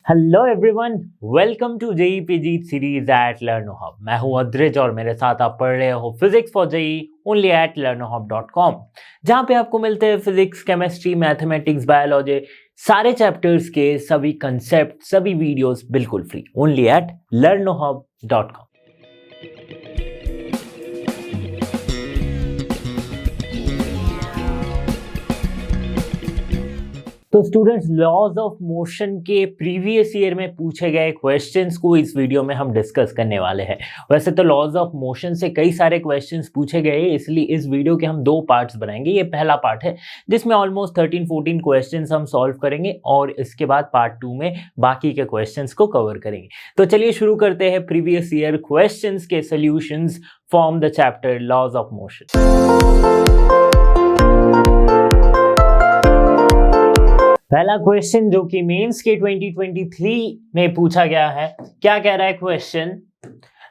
Hello everyone, welcome to JEE PG series at LearnoHub. मैं हूं अद्रिज और मेरे साथ आप पढ़ रहे हो physics for JEE only at learnohub.com, जहां पे आपको मिलते हैं फिजिक्स, केमिस्ट्री, मैथमेटिक्स, बायोलॉजी, सारे चैप्टर्स के सभी कंसेप्ट, सभी वीडियोस बिल्कुल फ्री, ओनली एट learnohub.com। तो स्टूडेंट्स, लॉज ऑफ मोशन के प्रीवियस ईयर में पूछे गए क्वेश्चंस को इस वीडियो में हम डिस्कस करने वाले हैं। वैसे तो लॉज ऑफ मोशन से कई सारे क्वेश्चंस पूछे गए, इसलिए इस वीडियो के हम दो पार्ट्स बनाएंगे। ये पहला पार्ट है जिसमें ऑलमोस्ट 13-14 क्वेश्चंस हम सॉल्व करेंगे और इसके बाद पार्ट 2 में बाकी के क्वेश्चंस को कवर करेंगे। तो चलिए शुरू करते हैं प्रीवियस ईयर क्वेश्चंस के solutions from the chapter laws of motion. पहला क्वेश्चन जो कि मेंस के 2023 में पूछा गया है, क्या कह रहा है question?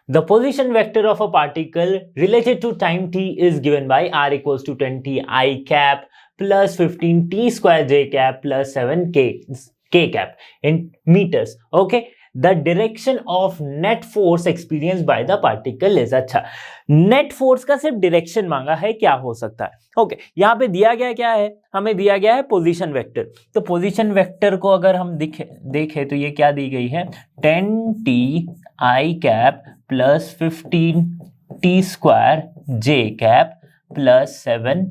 The position vector of a particle related to time t is given by r equals to 20 i cap plus 15 t square j cap plus 7 k cap in metres. Okay, the direction of net force experience by the particle is. अच्छा, net force का सिर्फ direction मांगा है, क्या हो सकता है? Okay, यहाँ पे दिया गया क्या है? हमें दिया गया है पोजीशन वेक्टर। तो पोजीशन वेक्टर को अगर हम देखें तो ये क्या दी गई है? 10t i cap plus 15 t square j cap plus 7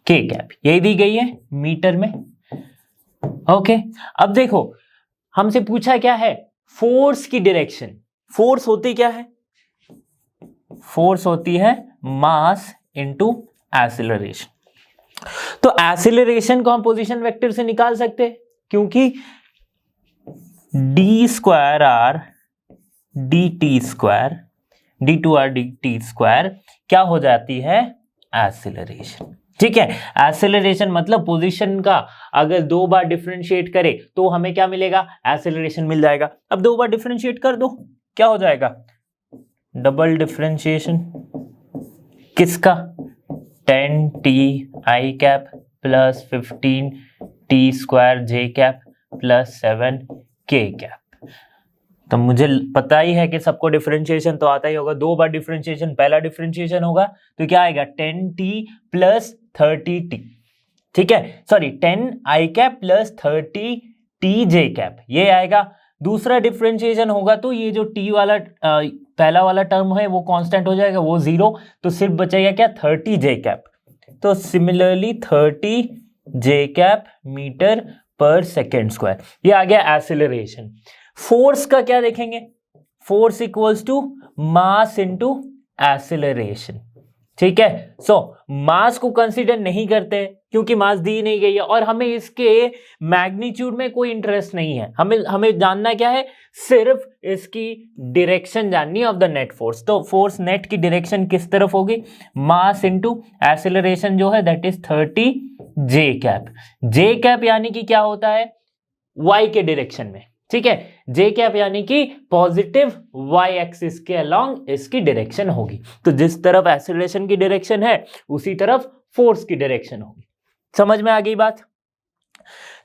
k cap, यही दी गई है मीटर में। ओके, अब देखो हमसे पूछा क्या है? फोर्स की डायरेक्शन। फोर्स होती क्या है? फोर्स होती है मास इनटू एक्सीलरेशन। तो एक्सीलरेशन को हम पोजीशन वेक्टर से निकाल सकते हैं, क्योंकि D square R D T square D two R D T square क्या हो जाती है? एक्सीलरेशन। ठीक है, एक्सेलरेशन मतलब पोजीशन का अगर दो बार डिफरेंशिएट करे तो हमें क्या मिलेगा? एक्सेलरेशन मिल जाएगा। अब दो बार डिफरेंशिएट कर दो, क्या हो जाएगा? डबल डिफरेंशिएशन किसका? 10t i cap plus 15 t square j cap plus 7 k cap. तो मुझे पता ही है कि सबको डिफरेंशिएशन तो आता ही होगा। दो बार डिफरेंशिएशन, पहला डिफरेंशिएशन होगा तो क्या आएगा? 10t plus 30t। ठीक है, sorry 10 i cap plus 30t j cap, ये आएगा। दूसरा डिफरेंशिएशन होगा तो ये जो t वाला पहला वाला टर्म है वो कांस्टेंट हो जाएगा, वो जीरो, तो सिर्फ बचेगा क्या? 30 j कैप। तो similarly 30 j cap metre per second square, ये आ गया एक्सेलरेशन। फोर्स का क्या देखेंगे? Force equals to mass into acceleration. ठीक है, सो मास को कंसीडर नहीं करते क्योंकि मास दी नहीं गई है और हमें इसके मैग्नीट्यूड में कोई इंटरेस्ट नहीं है। हमें जानना क्या है? सिर्फ इसकी डायरेक्शन जाननी है ऑफ द नेट फोर्स। तो फोर्स नेट की डायरेक्शन किस तरफ होगी? मास इनटू एक्सेलरेशन जो है that is 30 j cap. j cap यानी कि क्या होता है? y के डायरेक्शन में। ठीक है, j कैप यानी कि पॉजिटिव y एक्सिस के अलोंग इसकी डायरेक्शन होगी। तो जिस तरफ एक्सेलरेशन की डायरेक्शन है उसी तरफ फोर्स की डायरेक्शन होगी। समझ में आ गई बात?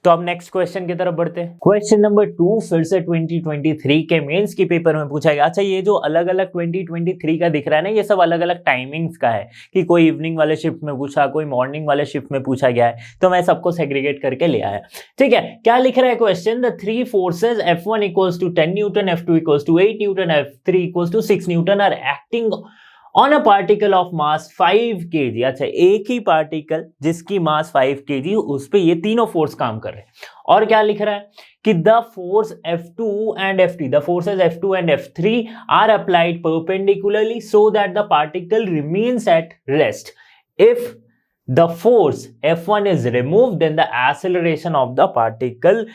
तो अब नेक्स्ट क्वेश्चन की तरफ बढ़ते हैं। क्वेश्चन नंबर 2 फिर से 2023 के मेंस के पेपर में पूछा गया। अच्छा, ये जो अलग अलग 2023 का दिख रहा है ना, ये सब अलग अलग टाइमिंग्स का है कि कोई इवनिंग वाले शिफ्ट में पूछा, कोई मॉर्निंग वाले शिफ्ट में पूछा गया है, तो मैं सबको सेग्रीगेट करके ले आया। ठीक है, क्या लिख रहा है question? The three forces F1 equals to 10 newton, F2 equals to 8 newton, F3 equals to 6 newton are acting on a particle of mass 5 kg। अच्छा, एक ही पार्टिकल जिसकी मास 5 kg, उस पे ये तीनों फोर्स काम कर रहे हैं। और क्या लिख रहा है कि the force F2 and F3, the forces F2 and F3 are applied perpendicularly so that the particle remains at rest. If the force F1 is removed then the acceleration of the particle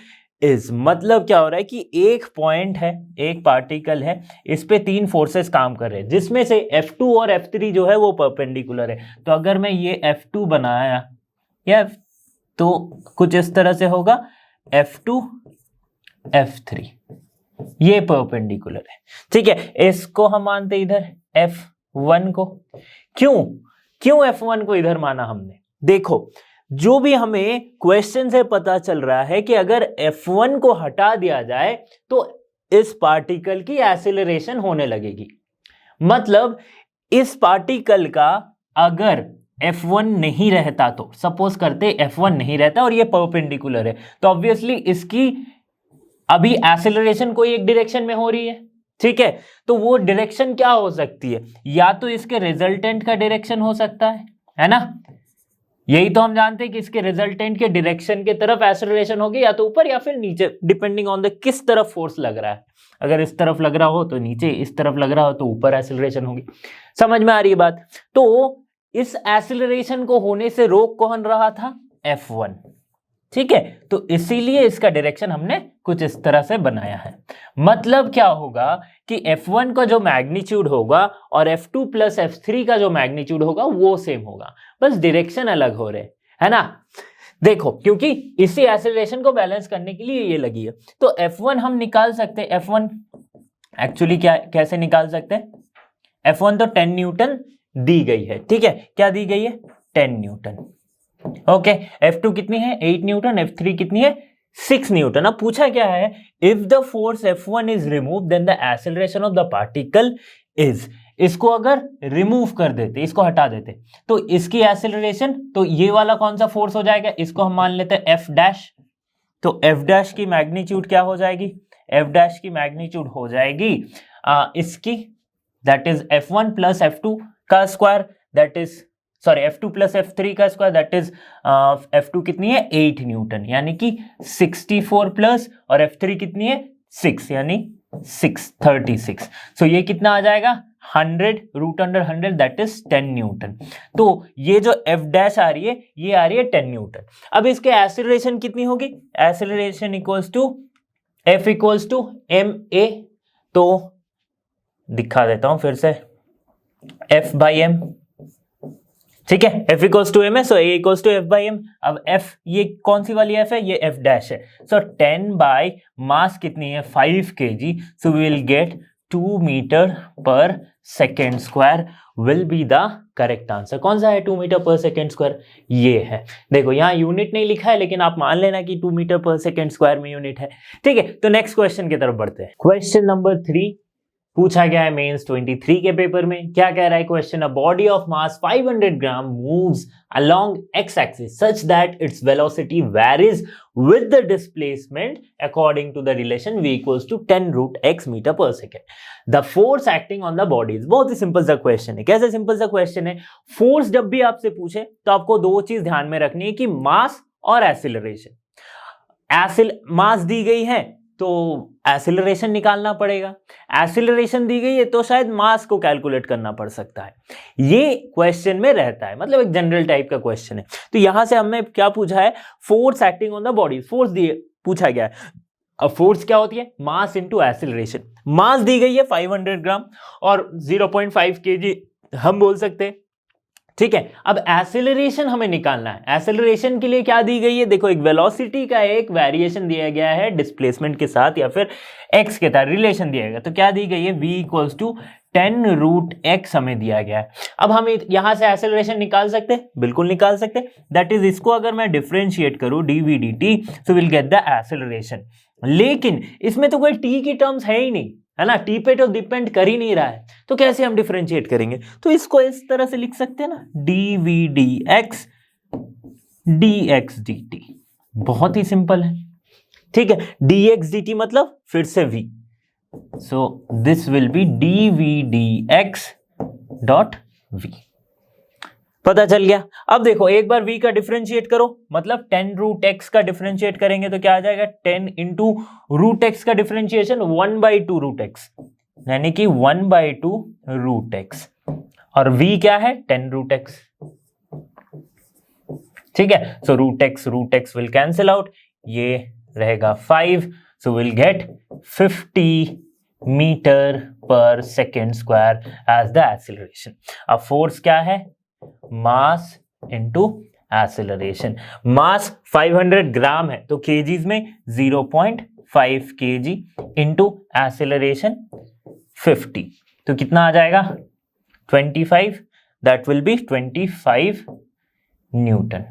is. मतलब क्या हो रहा है कि एक point है, एक particle है, इस पे तीन फोर्सेस काम कर रहे हैं, जिसमें से F2 और F3 जो है वो परपेंडिकुलर है। तो अगर मैं ये F2 बनाया या तो कुछ इस तरह से होगा, F2 F3 ये परपेंडिकुलर है। ठीक है, इसको हम मानते इधर F1 को। क्यों F1 को इधर माना हमने? देखो जो भी हमें क्वेश्चन से पता चल रहा है कि अगर F1 को हटा दिया जाए तो इस पार्टिकल की एक्सीलरेशन होने लगेगी। मतलब इस पार्टिकल का अगर F1 नहीं रहता, तो सपोज करते F1 नहीं रहता और ये परपेंडिकुलर है, तो ऑब्वियसली इसकी अभी एक्सीलरेशन कोई एक डायरेक्शन में हो रही है, ठीक है। तो वो डायरेक्शन क्या हो सकती है, या तो इसके रिजल्टेंट का डायरेक्शन हो सकता है ना। यही तो हम जानते हैं कि इसके रिजल्टेंट के डायरेक्शन के तरफ एक्सीलरेशन होगी, या तो ऊपर या फिर नीचे, डिपेंडिंग ऑन द किस तरफ फोर्स लग रहा है। अगर इस तरफ लग रहा हो तो नीचे, इस तरफ लग रहा हो तो ऊपर एक्सीलरेशन होगी। समझ में आ रही है बात। तो इस एक्सीलरेशन को होने से रोक कौन रहा था, F1, ठीक है। तो इसीलिए इसका डायरेक्शन हमने कुछ इस तरह से बनाया है। मतलब क्या होगा कि F1 का जो मैग्नीट्यूड होगा और F2 प्लस F3 का जो मैग्नीट्यूड होगा वो सेम होगा, बस डायरेक्शन अलग हो रहे है ना। देखो, क्योंकि इसी एक्सीलरेशन को बैलेंस करने के लिए ये लगी है, तो F1 हम निकाल सकते हैं। F1 एक्चुअली क्या, कैसे निकाल सकते हैं, F1 तो 10 न्यूटन दी गई है, ठीक है। क्या दी गई है, 10 न्यूटन, ओके। F2 कितनी है, 8 न्यूटन, F3 कितनी है, 6 न्यूटन। अब पूछा क्या है, if the force F1 is remove then the acceleration of the particle is. इसको अगर रिमूव कर देते, इसको हटा देते, तो इसकी एक्सेलरेशन, तो ये वाला कौन सा फोर्स हो जाएगा, इसको हम मान लेते हैं F डैश। तो F डैश की मैग्नीट्यूड क्या हो जाएगी, F डैश की मैग्नीट्यूड हो जाएगी इसकी, that is F1 plus F2 का square, that is sorry F2 plus F3 का स्क्वायर, दैट इज F2 कितनी है, 8 न्यूटन, यानी कि 64 प्लस, और F3 कितनी है, 6, यानी 636। सो ये कितना आ जाएगा, 100 root under 100, that is 10 newton. तो ये जो F डैश आ रही है, ये आ रही है 10 न्यूटन। अब इसके एक्सीलरेशन कितनी होगी, acceleration equals to F equals to ma। तो दिखा देता हूं फिर से, F बाई m, ठीक है। F इक्वल्स टू m है, so a equals to F by m। अब F ये कौन सी वाली F है, ये F डैश है। सो 10 बाई मास कितनी है, 5 kg, so we will get 2 metre per second square will be the correct answer. कौन सा है 2 मीटर पर सेकेंड स्क्वायर, ये है। देखो यहाँ यूनिट नहीं लिखा है, लेकिन आप मान लेना कि 2 मीटर पर सेकेंड स्क्वायर में यूनिट है, ठीक है। तो नेक्स्ट क्वेश्चन की तरफ बढ़ते हैं। क्वेश्चन नंबर 3 पूछा गया है मेंस 23 के पेपर में। क्या कह रहा है question, a body of mass 500 gram moves along x axis such that its velocity varies with the displacement according to the relation v equals to 10 root x metre per second. The force acting on the bodies. बहुत ही simple सा question है। कैसे simple सा question है, force जब भी आपसे पूछे तो आपको दो चीज ध्यान में रखनी है कि मास और एक्सीलरेशन। मास दी गई है तो एक्सीलरेशन निकालना पड़ेगा, एक्सीलरेशन दी गई है तो शायद मास को कैलकुलेट करना पड़ सकता है। ये क्वेश्चन में रहता है, मतलब एक जनरल टाइप का क्वेश्चन है। तो यहां से हमने क्या पूछा है, force acting on the body, force दिए पूछा गया है। अब फोर्स क्या होती है, मास इनटू एक्सीलरेशन। मास दी गई है 500 ग्राम और 0.5 kg हम बोल सकते हैं, ठीक है। अब एक्सेलरेशन हमें निकालना है। एक्सेलरेशन के लिए क्या दी गई है, देखो एक वेलोसिटी का एक वेरिएशन दिया गया है डिस्प्लेसमेंट के साथ या फिर एक्स के साथ रिलेशन दिया गया। तो क्या दी गई है, v equals to 10 root x हमें दिया गया है। अब हम यहां से एक्सेलरेशन निकाल सकते हैं, बिल्कुल निकाल सकते हैं। दैट इज इसको अगर मैं डिफरेंशिएट करूं dv dt, so will get the acceleration. लेकिन इसमें तो कोई t की टर्म्स है ही नहीं, है ना, टी पे तो डिपेंड कर ही नहीं रहा है, तो कैसे हम डिफरेंशिएट करेंगे। तो इसको इस तरह से लिख सकते हैं ना, dv dx dx dt। बहुत ही सिंपल है, ठीक है। dx dt मतलब फिर से v, so this will B dv dx dot v। पता चल गया। अब देखो एक बार v का डिफरेंशिएट करो, मतलब 10 रूट x का डिफरेंशिएट करेंगे तो क्या आ जाएगा, 10 इंटू रूट x का डिफरेंशिएशन 1/2 रूट x, यानी कि 1/2 रूट x, और v क्या है 10 रूट x, ठीक है। So root x will cancel out, ये रहेगा 5, so will get 50 metre per second square as the acceleration. अब फोर्स क्या है, मास इनटू एक्सीलरेशन। मास 500 ग्राम है तो केजीज में 0.5 kg इंटू एक्सीलरेशन 50, तो कितना आ जाएगा 25, दैट विल बी 25 न्यूटन।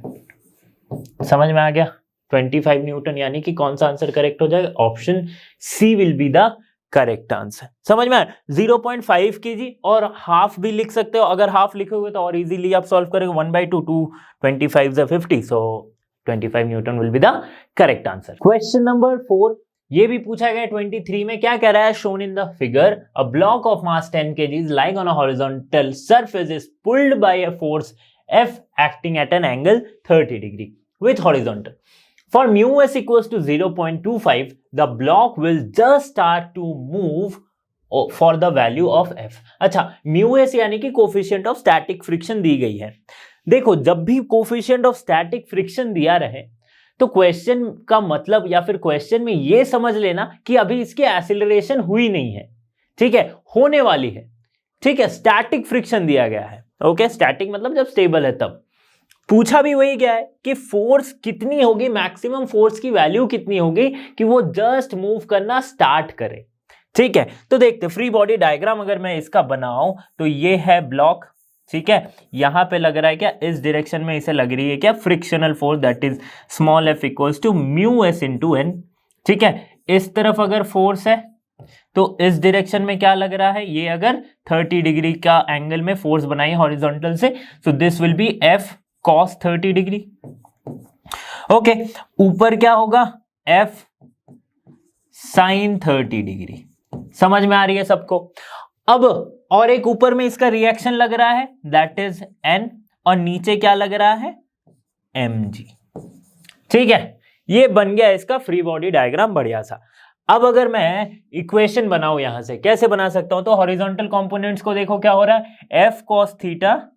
समझ में आ गया? 25 न्यूटन, यानी कि कौन सा आंसर करेक्ट हो जाएगा? Option C will be the correct answer. समझ में आया? 0.5 kg और हाफ भी लिख सकते हो, अगर हाफ लिखोगे तो और इजीली आप सॉल्व करोगे। 1/2 2 25 50, सो 25 Newton will be the correct answer. Question number 4 ये भी पूछा गया 23 में, क्या कह रहा है? Shown in the figure a block of mass 10 kg is lying on a horizontal surface is pulled bye a force F acting at an angle 30 degree with horizontal. For mu s equals to 0.25, the block will just start to move for the value of F. अच्छा, mu s यानी कि coefficient of static friction दी गई है। देखो, जब भी coefficient of static friction दिया रहे तो क्वेश्चन का मतलब या फिर क्वेश्चन में ये समझ लेना कि अभी इसकी एक्सीलरेशन हुई नहीं है, ठीक है, होने वाली है, ठीक है, स्टैटिक फ्रिक्शन दिया गया है। ओके, स्टैटिक मतलब जब स्टेबल है तब। पूछा भी वही गया है कि फोर्स कितनी होगी, मैक्सिमम फोर्स की वैल्यू कितनी होगी कि वो जस्ट मूव करना स्टार्ट करे, ठीक है। तो देखते फ्री बॉडी डायग्राम अगर मैं इसका बनाऊं तो ये है ब्लॉक, ठीक है, यहां पे लग रहा है क्या, इस डायरेक्शन में इसे लग रही है क्या, frictional force, that is small f equals to mu S into N, ठीक है। इस तरफ अगर फोर्स है तो इस डायरेक्शन में क्या लग रहा है, ये अगर 30 डिग्री का एंगल में फोर्स बनाई हॉरिजॉन्टल से, सो this will B F cos 30 degree. Okay, ऊपर क्या होगा, F sin 30 डिग्री। समझ में आ रही है सबको? अब और एक ऊपर में इसका रिएक्शन लग रहा है, दैट इज N, और नीचे क्या लग रहा है, mg, ठीक है। ये बन गया इसका फ्री बॉडी डायग्राम बढ़िया सा। अब अगर मैं इक्वेशन बनाऊं यहां से, कैसे बना सकता हूं, तो हॉरिजॉन्टल कंपोनेंट्स को देखो क्या हो रहा है, F cos थीटा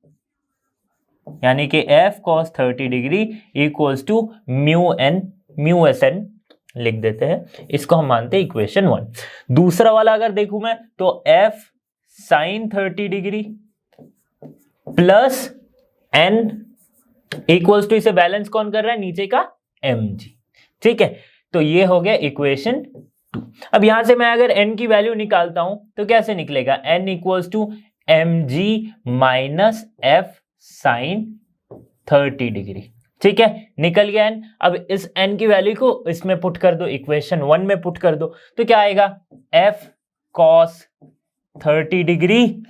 यानी कि F cos 30 degree equals to mu S N लिख देते हैं, इसको हम मानते हैं इक्वेशन 1। दूसरा वाला अगर देखूं मैं तो F sin 30 degree plus N equals to, इसे बैलेंस कौन कर रहा है, नीचे का mg, ठीक है। तो ये हो गया इक्वेशन 2। अब यहां से मैं अगर n की वैल्यू निकालता हूं तो कैसे निकलेगा, n equals to mg minus f sin 30 degree, ठीक है, निकल गया n। अब इस n की वैल्यू को इसमें पुट कर दो, इक्वेशन 1 में पुट कर दो, तो क्या आएगा, f cos 30 degree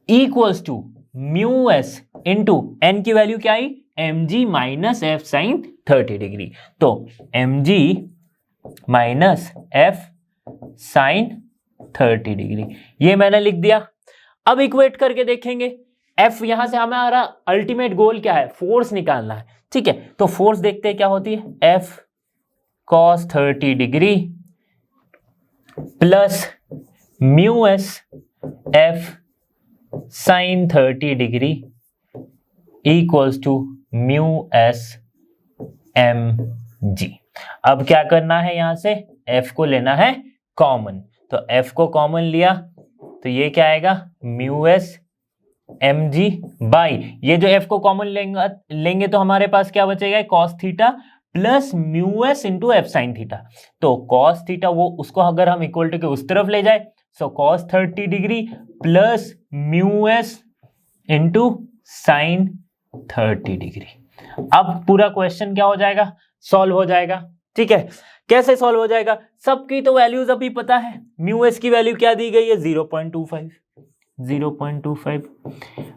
equals to mu S into n की वैल्यू क्या आई, mg minus f sin 30 degree, तो mg minus f sin 30 degree, ये मैंने लिख दिया। अब इक्वेट करके देखेंगे, f यहां से हमारा अल्टीमेट गोल क्या है, फोर्स निकालना है, ठीक है। तो फोर्स देखते हैं क्या होती है, f cos 30 degree plus mu S f sin 30 degree equals to mu S M G. अब क्या करना है, यहां से f को लेना है कॉमन, तो f को कॉमन लिया तो ये क्या आएगा, mu S M G by, ये जो f को कॉमन लेंगे तो हमारे पास क्या बचेगा, cos theta plus mu S into F sine theta. तो cos थीटा वो उसको अगर हम इक्वल टू के उस तरफ ले जाए, सो cos 30 degree plus mu S into sine 30 degree. अब पूरा क्वेश्चन क्या हो जाएगा, सॉल्व हो जाएगा, ठीक है। कैसे सॉल्व हो जाएगा, सबकी तो वैल्यूज अभी पता है, म्यू एस की वैल्यू क्या दी गई है, 0.25,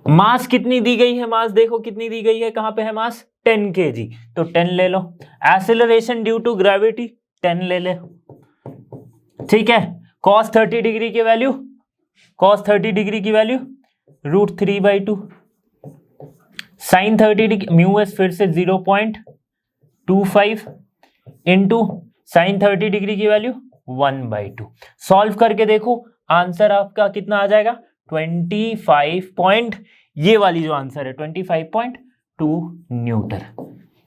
मास कितनी दी गई है, मास देखो कितनी दी गई है, कहां पे है मास, 10 kg, तो 10 ले लो। एक्सीलरेशन ड्यू टू ग्रेविटी 10 ले ले, ठीक है। cos 30 डिग्री की वैल्यू, cos 30 डिग्री की value √3/2, sine 30 degree mu S फिर से 0.25 इंटू साइन 30 डिग्री की वैल्यू 1/2। सॉल्व करके देखो आंसर आपका कितना आ जाएगा, 25 ये वाली जो आंसर है 25.2 न्यूटन।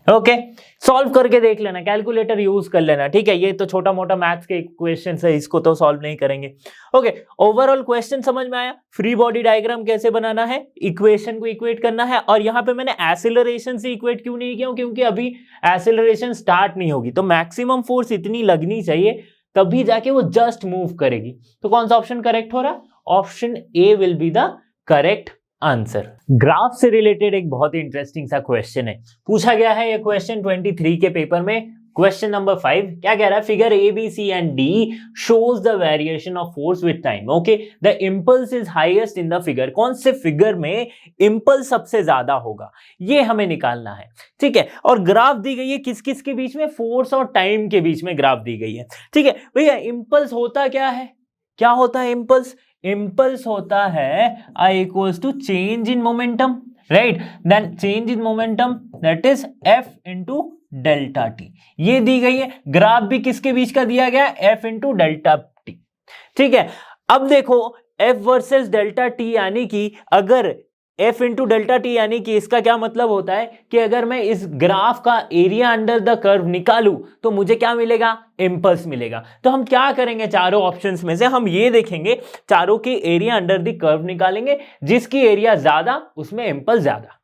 ओके, सॉल्व करके देख लेना, कैलकुलेटर यूज कर लेना, ठीक है। ये तो छोटा मोटा मैथ्स के इक्वेशन है, इसको तो सॉल्व नहीं करेंगे। ओके, ओवरऑल क्वेश्चन समझ में आया, फ्री बॉडी डायग्राम कैसे बनाना है, इक्वेशन को इक्वेट करना है। और यहाँ पे मैंने एक्सीलरेशन से इक्वेट क्यों नहीं किया, क्योंकि अभी एक्सीलरेशन स्टार्ट नहीं होगी, तो मैक्सिमम फोर्स इतनी लगनी चाहिए तभी जाके वो जस्ट मूव करेगी। तो कौन सा ऑप्शन करेक्ट हो रहा है, option A will be the correct answer. Graph से रिलेटेड एक बहुत ही इंटरेस्टिंग सा क्वेश्चन है, पूछा गया है ये क्वेश्चन 23 के पेपर में। क्वेश्चन नंबर 5 क्या कह रहा है, figure A B C and D shows the variation of force with time. Okay, the impulse is highest in the figure. कौन से फिगर में इंपल्स सबसे ज्यादा होगा, ये हमें निकालना है। ठीक है, और ग्राफ दी गई है किस किस के बीच में, फोर्स और टाइम के बीच में ग्राफ दी गई है। ठीक है भैया, इंपल्स होता क्या है, क्या होता है इंपल्स? इंपल्स होता है I equals to change in momentum, right? Then change in momentum that is F into delta t। ये दी गई है, ग्राफ भी किसके बीच का दिया गया, F into डेल्टा t। ठीक है, अब देखो F वर्सेस डेल्टा t, यानी कि अगर F इंटू डेल्टा टी, यानी कि इसका क्या मतलब होता है कि अगर मैं इस ग्राफ का एरिया अंडर द कर्व निकालूं तो मुझे क्या मिलेगा, इंपल्स मिलेगा। तो हम क्या करेंगे, चारों ऑप्शंस में से हम ये देखेंगे, चारों के एरिया अंडर द कर्व निकालेंगे, जिसकी एरिया ज्यादा उसमें इंपल्स ज्यादा।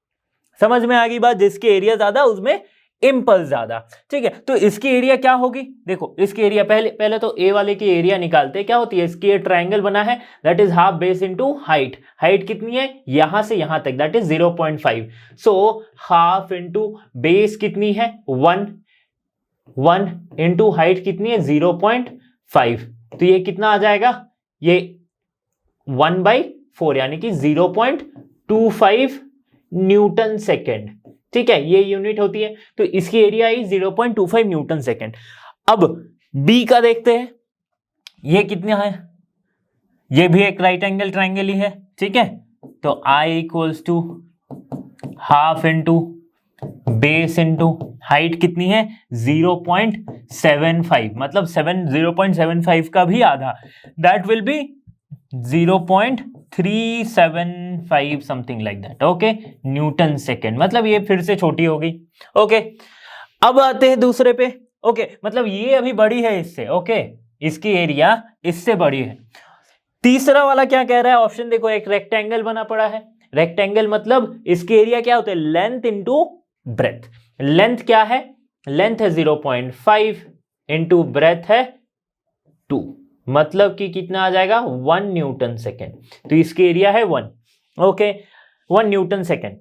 समझ में आ गई बात, जिसकी एरिया ज्यादा उसमें इंपल्स ज्यादा। ठीक है, तो इसकी एरिया क्या होगी, देखो इसकी एरिया पहले तो ए वाले की एरिया निकालते हैं। क्या होती है, इसकी ट्रायंगल बना है, that is half base into height. Height कितनी है, यहां से यहां तक, that is 0.5। So half into base कितनी है, 1 इनटू हाइट कितनी है, 0.5। तो ये कितना आ जाएगा, ये 1/4 यानी कि 0.25 न्यूटन सेकेंड। ठीक है, ये यूनिट होती है, तो इसकी एरिया आई 0.25 न्यूटन सेकेंड। अब बी का देखते हैं, ये कितना है, ये भी एक राइट एंगल ट्राइंगल ही है। ठीक है, तो I equals to half into base into height कितनी है, 0.75, मतलब 0.75 का भी आधा, that will be 0.375 something like that. Okay, newton second, मतलब ये फिर से छोटी हो गई। ओके, अब आते हैं दूसरे पे। ओके, मतलब ये अभी बड़ी है इससे। ओके, इसकी एरिया इससे बड़ी है। तीसरा वाला क्या कह रहा है, ऑप्शन देखो, एक रेक्टेंगल बना पड़ा है। रेक्टेंगल मतलब इसकी एरिया क्या होता है, लेंथ इंटू ब्रेथ। लेंथ क्या है, लेंथ है 0.5 इंटू ब्रेथ है 2, मतलब कि कितना आ जाएगा, 1 न्यूटन सेकेंड। तो इसकी एरिया है 1। Okay, 1 Newton second.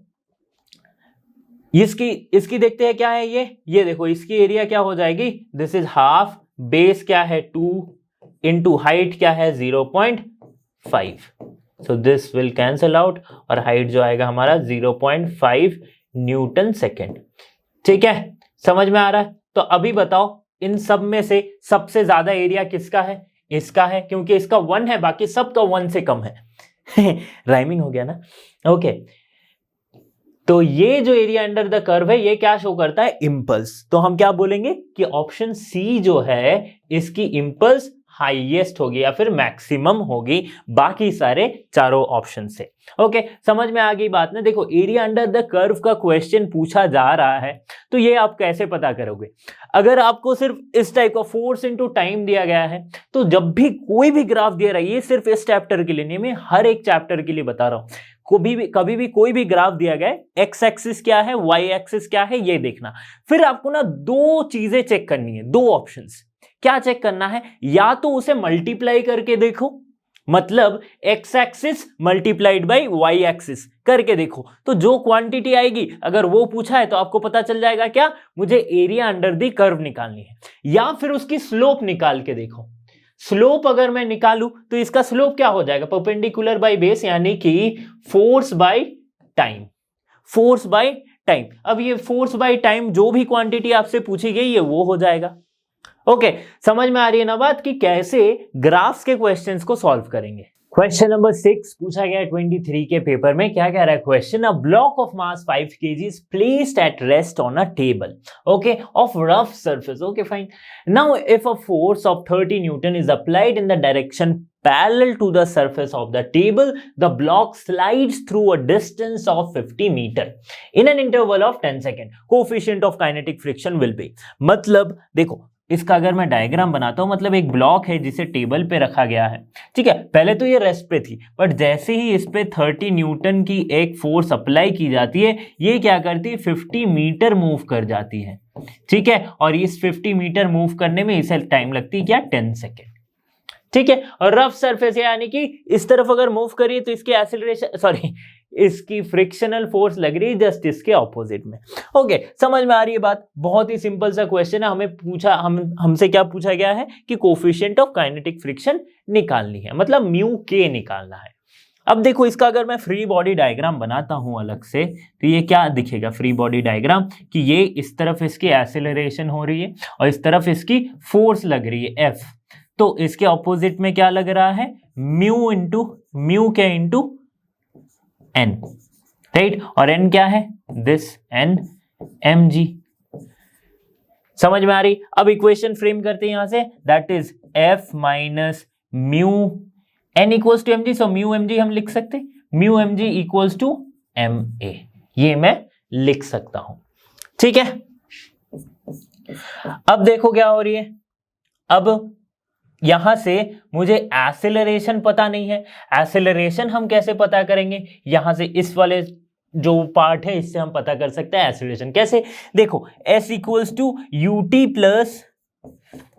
इसकी देखते हैं क्या है, ये देखो इसकी एरिया क्या हो जाएगी, दिस इज हाफ, बेस क्या है 2 इंटू हाइट क्या है 0.5। सो दिस विल कैंसल आउट और हाइट जो आएगा हमारा 0.5 न्यूटन सेकेंड। ठीक है, समझ में आ रहा है? तो अभी बताओ इन सब में से सबसे ज्यादा एरिया किसका है, इसका है, क्योंकि इसका 1 है, बाकी सब तो 1 से कम है। राइमिंग हो गया ना। ओके, तो ये जो एरिया अंडर द कर्व है ये क्या शो करता है, इंपल्स। तो हम क्या बोलेंगे कि ऑप्शन सी जो है इसकी इंपल्स हाईएस्ट होगी या फिर मैक्सिमम होगी बाकी सारे चारों ऑप्शन से। ओके, समझ में आ गई बात ना। देखो, एरिया अंडर द कर्व का क्वेश्चन पूछा जा रहा है, तो ये आप कैसे पता करोगे? अगर आपको सिर्फ इस टाइप का फोर्स इनटू टाइम दिया गया है, तो जब भी कोई भी ग्राफ दिया रहा है, ये सिर्फ इस चैप्टर के लिए नहीं, मैं हर एक चैप्टर के लिए बता रहा हूं, कभी भी कोई भी ग्राफ दिया गया है, एक्स एक्सिस क्या है, वाई एक्सिस क्या है, ये देखना। फिर आपको ना 2 चीजें चेक करनी है, 2 ऑप्शंस। क्या चेक करना है, या तो उसे मल्टीप्लाई करके देखो, मतलब X axis multiplied by Y axis करके देखो, तो जो क्वांटिटी आएगी अगर वो पूछा है तो आपको पता चल जाएगा क्या, मुझे एरिया अंडर द कर्व निकालनी है। या फिर उसकी स्लोप निकाल के देखो। स्लोप अगर मैं निकालूं तो इसका स्लोप क्या हो जाएगा, परपेंडिकुलर बाय बेस, यानी कि force by time. Force by time, अब ये फोर्स बाय टाइम जो भी क्वांटिटी आपसे पूछी गई है वो हो जाएगा। ओके, समझ में आ रही है ना बात कि कैसे ग्राफ्स के क्वेश्चंस को सॉल्व करेंगे। क्वेश्चन नंबर 6 पूछा गया 23 के पेपर में। क्या कह रहा है question, a block of mass 5 kg is placed at rest on a table, okay, of rough surface. Okay, fine. Now if a force of 30 Newton is applied in the direction parallel to the surface of the table, the block slides through a distance of 50 meter in an interval of 10 seconds. Coefficient of kinetic friction will be, मतलब देखो इसका अगर मैं diagram बनाता हूं, मतलब एक block है जिसे टेबल पे रखा गया है। ठीक है, पहले तो ये रेस्ट पे थी, बट जैसे ही इस पे 30 न्यूटन की एक फोर्स अप्लाई की जाती है, ये क्या करती है, 50 मीटर मूव कर जाती है। ठीक है, और इस 50 मीटर मूव करने में इसे टाइम लगती है क्या, 10 सेकेंड। ठीक है, और रफ सरफेस है, यानी कि इस तरफ अगर मूव करिए तो इसकी एक्सीलरेशन, सॉरी इसकी फ्रिक्शनल फोर्स लग रही है जस्ट इसके ऑपोजिट में। ओके, समझ में आ रही है बात? बहुत ही सिंपल सा क्वेश्चन है। हमें पूछा हमसे क्या पूछा गया है कि कोफिशिएंट ऑफ काइनेटिक फ्रिक्शन निकालनी है, मतलब म्यू के निकालना है। अब देखो इसका अगर मैं फ्री बॉडी डायग्राम बनाता हूं अलग से, तो ये क्या दिखेगा फ्री बॉडी डायग्राम, कि ये इस तरफ इसकी एक्सेलरेशन हो रही है और इस तरफ इसकी फोर्स लग रही है एफ, तो इसके ऑपोजिट में क्या लग रहा है, म्यू के इंटू एन, राइट? और एन क्या है, दिस एन एम जी। समझ में आ रही? अब इक्वेशन फ्रेम करते हैं यहां से, that is F minus mu N equals to M G. So mu M G हम लिख सकते, mu M G equals to M A, ये मैं लिख सकता हूं। ठीक है, अब देखो क्या हो रही है। अब यहां से मुझे एक्सेलरेशन पता नहीं है, एक्सेलरेशन हम कैसे पता करेंगे, यहां से इस वाले जो पार्ट है इससे हम पता कर सकते हैं एक्सेलरेशन। कैसे, देखो s equals to U T plus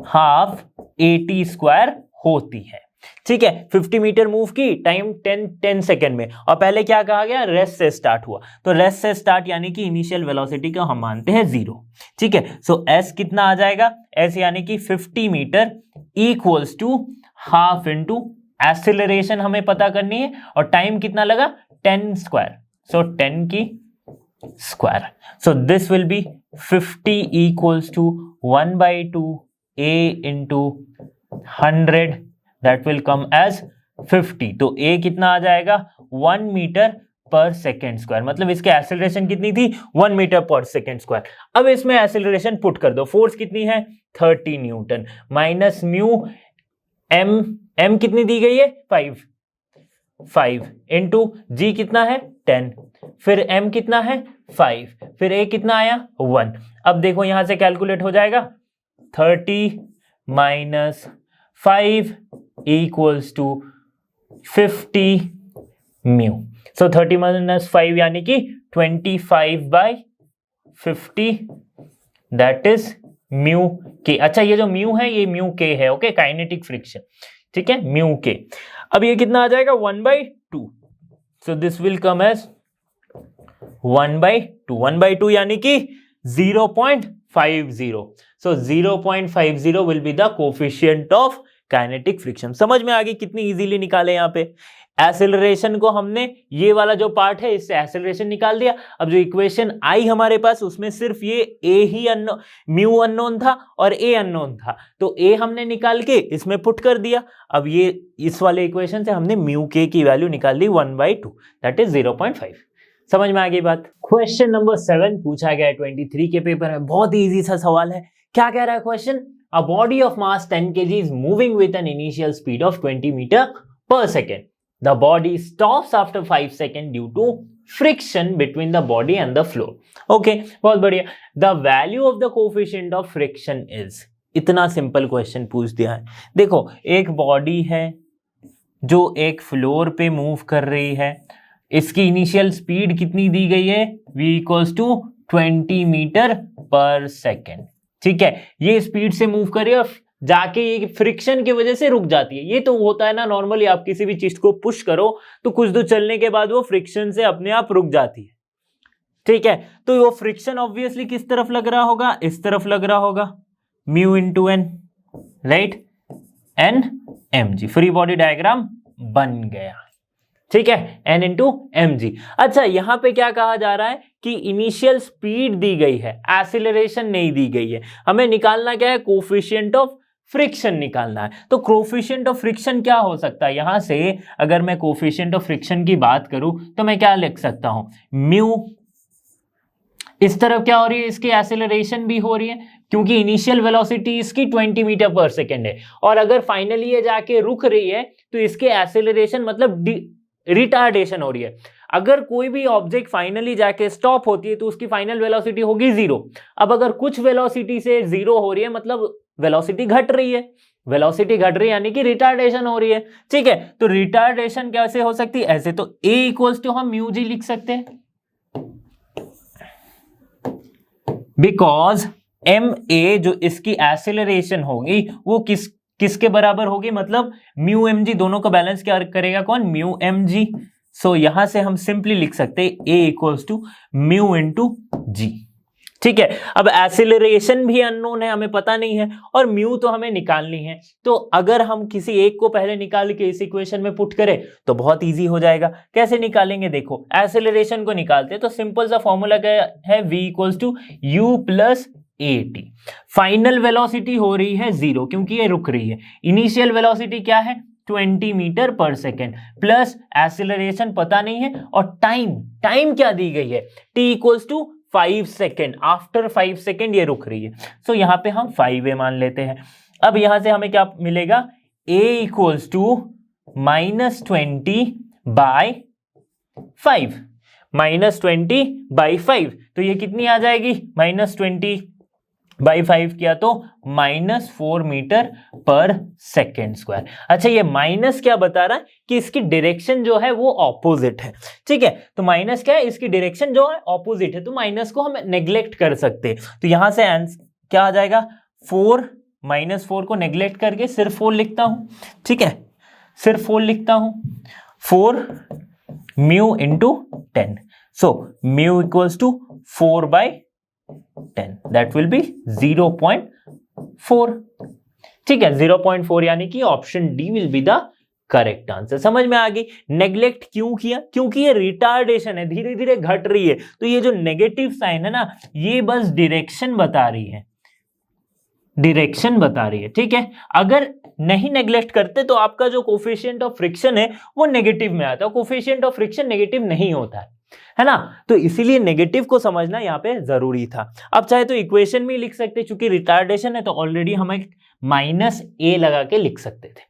half A T square होती है। ठीक है, 50 मीटर मूव की, टाइम 10 सेकेंड में, और पहले क्या कहा गया, रेस्ट से स्टार्ट हुआ, तो रेस्ट से स्टार्ट यानी कि इनिशियल वेलोसिटी का हम मानते हैं 0। ठीक है, सो s कितना आ जाएगा, s यानी कि 50 मीटर equals to half into acceleration हमें पता करनी है, और टाइम कितना लगा 10 स्क्वायर, सो 10 की square, so this will be 50 equals to 1/2 a into 100, that will come as 50। तो a कितना आ जाएगा 1 मीटर पर सेकेंड स्क्वायर, मतलब इसके एक्सेलरेशन कितनी थी 1 मीटर पर सेकेंड स्क्वायर। अब इसमें एक्सेलरेशन पुट कर दो, फोर्स कितनी है 30 न्यूटन, माइनस म्यू m कितनी दी गई है 5 इंटू जी कितना है 10, फिर m कितना है 5, फिर a कितना आया 1। अब देखो यहां से कैलकुलेट हो जाएगा, 30 minus 5 equals to 50 mu. So 30 minus 5 यानी कि 25/50, दैट इज म्यू के। अच्छा, ये जो म्यू है ये म्यू के है, ओके, काइनेटिक फ्रिक्शन। ठीक है, म्यू के। अब ये कितना आ जाएगा 1/2, so this will come as 1/2 यानी कि 0.50। So 0.50 will be the coefficient of kinetic friction. समझ में आ गई कितनी इजीली निकाले यहाँ पे। एक्सेलरेशन को हमने ये वाला जो पार्ट है इससे एक्सेलरेशन निकाल दिया। अब जो इक्वेशन आई हमारे पास उसमें सिर्फ ये ए ही म्यू अननोन था और ए अननोन था, तो ए हमने निकाल के इसमें पुट कर दिया। अब ये इस वाले इक्वेशन से हमने म्यू के की वैल्यू निकाल दी 1/2, दैट इज 0.5। समझ में आ गई बात। क्वेश्चन नंबर 7 पूछा गया है 23 के पेपर में, बहुत ही इजी सा सवाल है। क्या कह रहा है question, A body of mass 10 kg is moving with an initial speed of 20 meter per second. The body stops after 5 seconds due to friction between the body and the floor. Okay, बहुत बढ़िया। The value of the coefficient of friction is, इतना simple question पूछ दिया है। देखो एक body है जो एक फ्लोर पे मूव कर रही है, इसकी इनिशियल स्पीड कितनी दी गई है, v equals to 20 metre per second. ठीक है, ये स्पीड से मूव कर रही है और जाके ये फ्रिक्शन की वजह से रुक जाती है। ये तो होता है ना नॉर्मली, आप किसी भी चीज को पुश करो तो कुछ दूर चलने के बाद वो फ्रिक्शन से अपने आप रुक जाती है। ठीक है, तो वो फ्रिक्शन ऑब्वियसली किस तरफ लग रहा होगा, इस तरफ लग रहा होगा, mu into N, right, N M G. Free body diagram बन गया। ठीक है, एन इंटू एम जी। अच्छा, यहां पे क्या कहा जा रहा है कि इनिशियल स्पीड दी गई है, एक्सीलरेशन नहीं दी गई है। हमें निकालना क्या है, कोफिशिएंट ऑफ फ्रिक्शन निकालना है। तो कोफिशिएंट ऑफ फ्रिक्शन क्या हो सकता है, यहां से अगर मैं कोफिशिएंट ऑफ फ्रिक्शन की बात करूं तो मैं क्या लिख सकता हूं, म्यू, इस तरफ क्या हो रही है, इसकी एक्सीलरेशन भी हो रही है क्योंकि इनिशियल वेलोसिटी इसकी 20 मीटर पर सेकेंड है, और अगर फाइनली ये जाके रुक रही है तो इसके एक्सीलरेशन मतलब रिटार्डेशन हो रही है। अगर कोई भी ऑब्जेक्ट फाइनली जाके स्टॉप होती है तो उसकी फाइनल वेलोसिटी होगी 0। अब अगर कुछ वेलोसिटी से 0 हो रही है मतलब वेलोसिटी घट रही है, वेलोसिटी घट रही है यानी कि रिटार्डेशन हो रही है। ठीक है, तो रिटार्डेशन कैसे हो सकती है, ऐसे तो a इक्वल्स टू हम म्यू जी लिख सकते हैं, बिकॉज एम ए जो इसकी एक्सेलरेशन होगी वो किसके बराबर होगी, मतलब म्यू एम जी, दोनों का बैलेंस क्या करेगा कौन, म्यू एम जी, सो यहां से हम सिंपली लिख सकते हैं A equals to mu into g. ठीक है, अब एक्सीलरेशन भी अननोन है, हमें पता नहीं है, और म्यू तो हमें निकालनी है। तो अगर हम किसी एक को पहले निकाल के इस इक्वेशन में पुट करें तो बहुत इजी हो जाएगा। कैसे निकालेंगे, देखो एक्सीलरेशन को निकालते हैं तो सिंपल सा फॉर्मूला क्या है, v equals to you plus at। Final velocity हो रही है 0 क्योंकि ये रुक रही है। इनिशियल वेलोसिटी क्या है 20 metre per second, plus acceleration पता नहीं है, और टाइम क्या दी गई है, t equals to 5 second. After 5 second ये रुक रही है, सो यहां पे हम 5a मान लेते हैं। अब यहां से हमें क्या मिलेगा, a इक्वल्स टू -20 बाय 5, -20/5, तो ये कितनी आ जाएगी, -20/5 किया तो -4 मीटर पर सेकेंड स्क्वायर। अच्छा, ये माइनस क्या बता रहा है कि इसकी डायरेक्शन जो है वो ऑपोजिट है। ठीक है, तो माइनस क्या है, इसकी डायरेक्शन जो है ऑपोजिट है, तो माइनस को हम नेग्लेक्ट कर सकते हैं। तो यहां से आंसर क्या आ जाएगा, 4, -4 को नेग्लेक्ट करके सिर्फ 4 लिखता हूं। ठीक है, सिर्फ 4 लिखता हूं, 4 mu into 10, so mu equals to 4/10, that will be 0.4। ठीक है, 0.4 यानी कि option D will be the correct answer. समझ में आ गई। नेग्लेक्ट क्यों किया, क्योंकि ये रिटार्डेशन है, धीरे धीरे घट रही है, तो ये जो नेगेटिव साइन है ना, ये बस डायरेक्शन बता रही है, डायरेक्शन बता रही है। ठीक है, अगर नहीं नेग्लेक्ट करते तो आपका जो कोफिशिएंट ऑफ फ्रिक्शन है वो नेगेटिव में आता है, कोफिशिएंट ऑफ फ्रिक्शन नेगेटिव नहीं होता है ना, तो इसीलिए नेगेटिव को समझना यहाँ पे जरूरी था। अब चाहे तो इक्वेशन में लिख सकते, चूंकि रिटार्डेशन है तो ऑलरेडी हमें -a लगा के लिख सकते थे।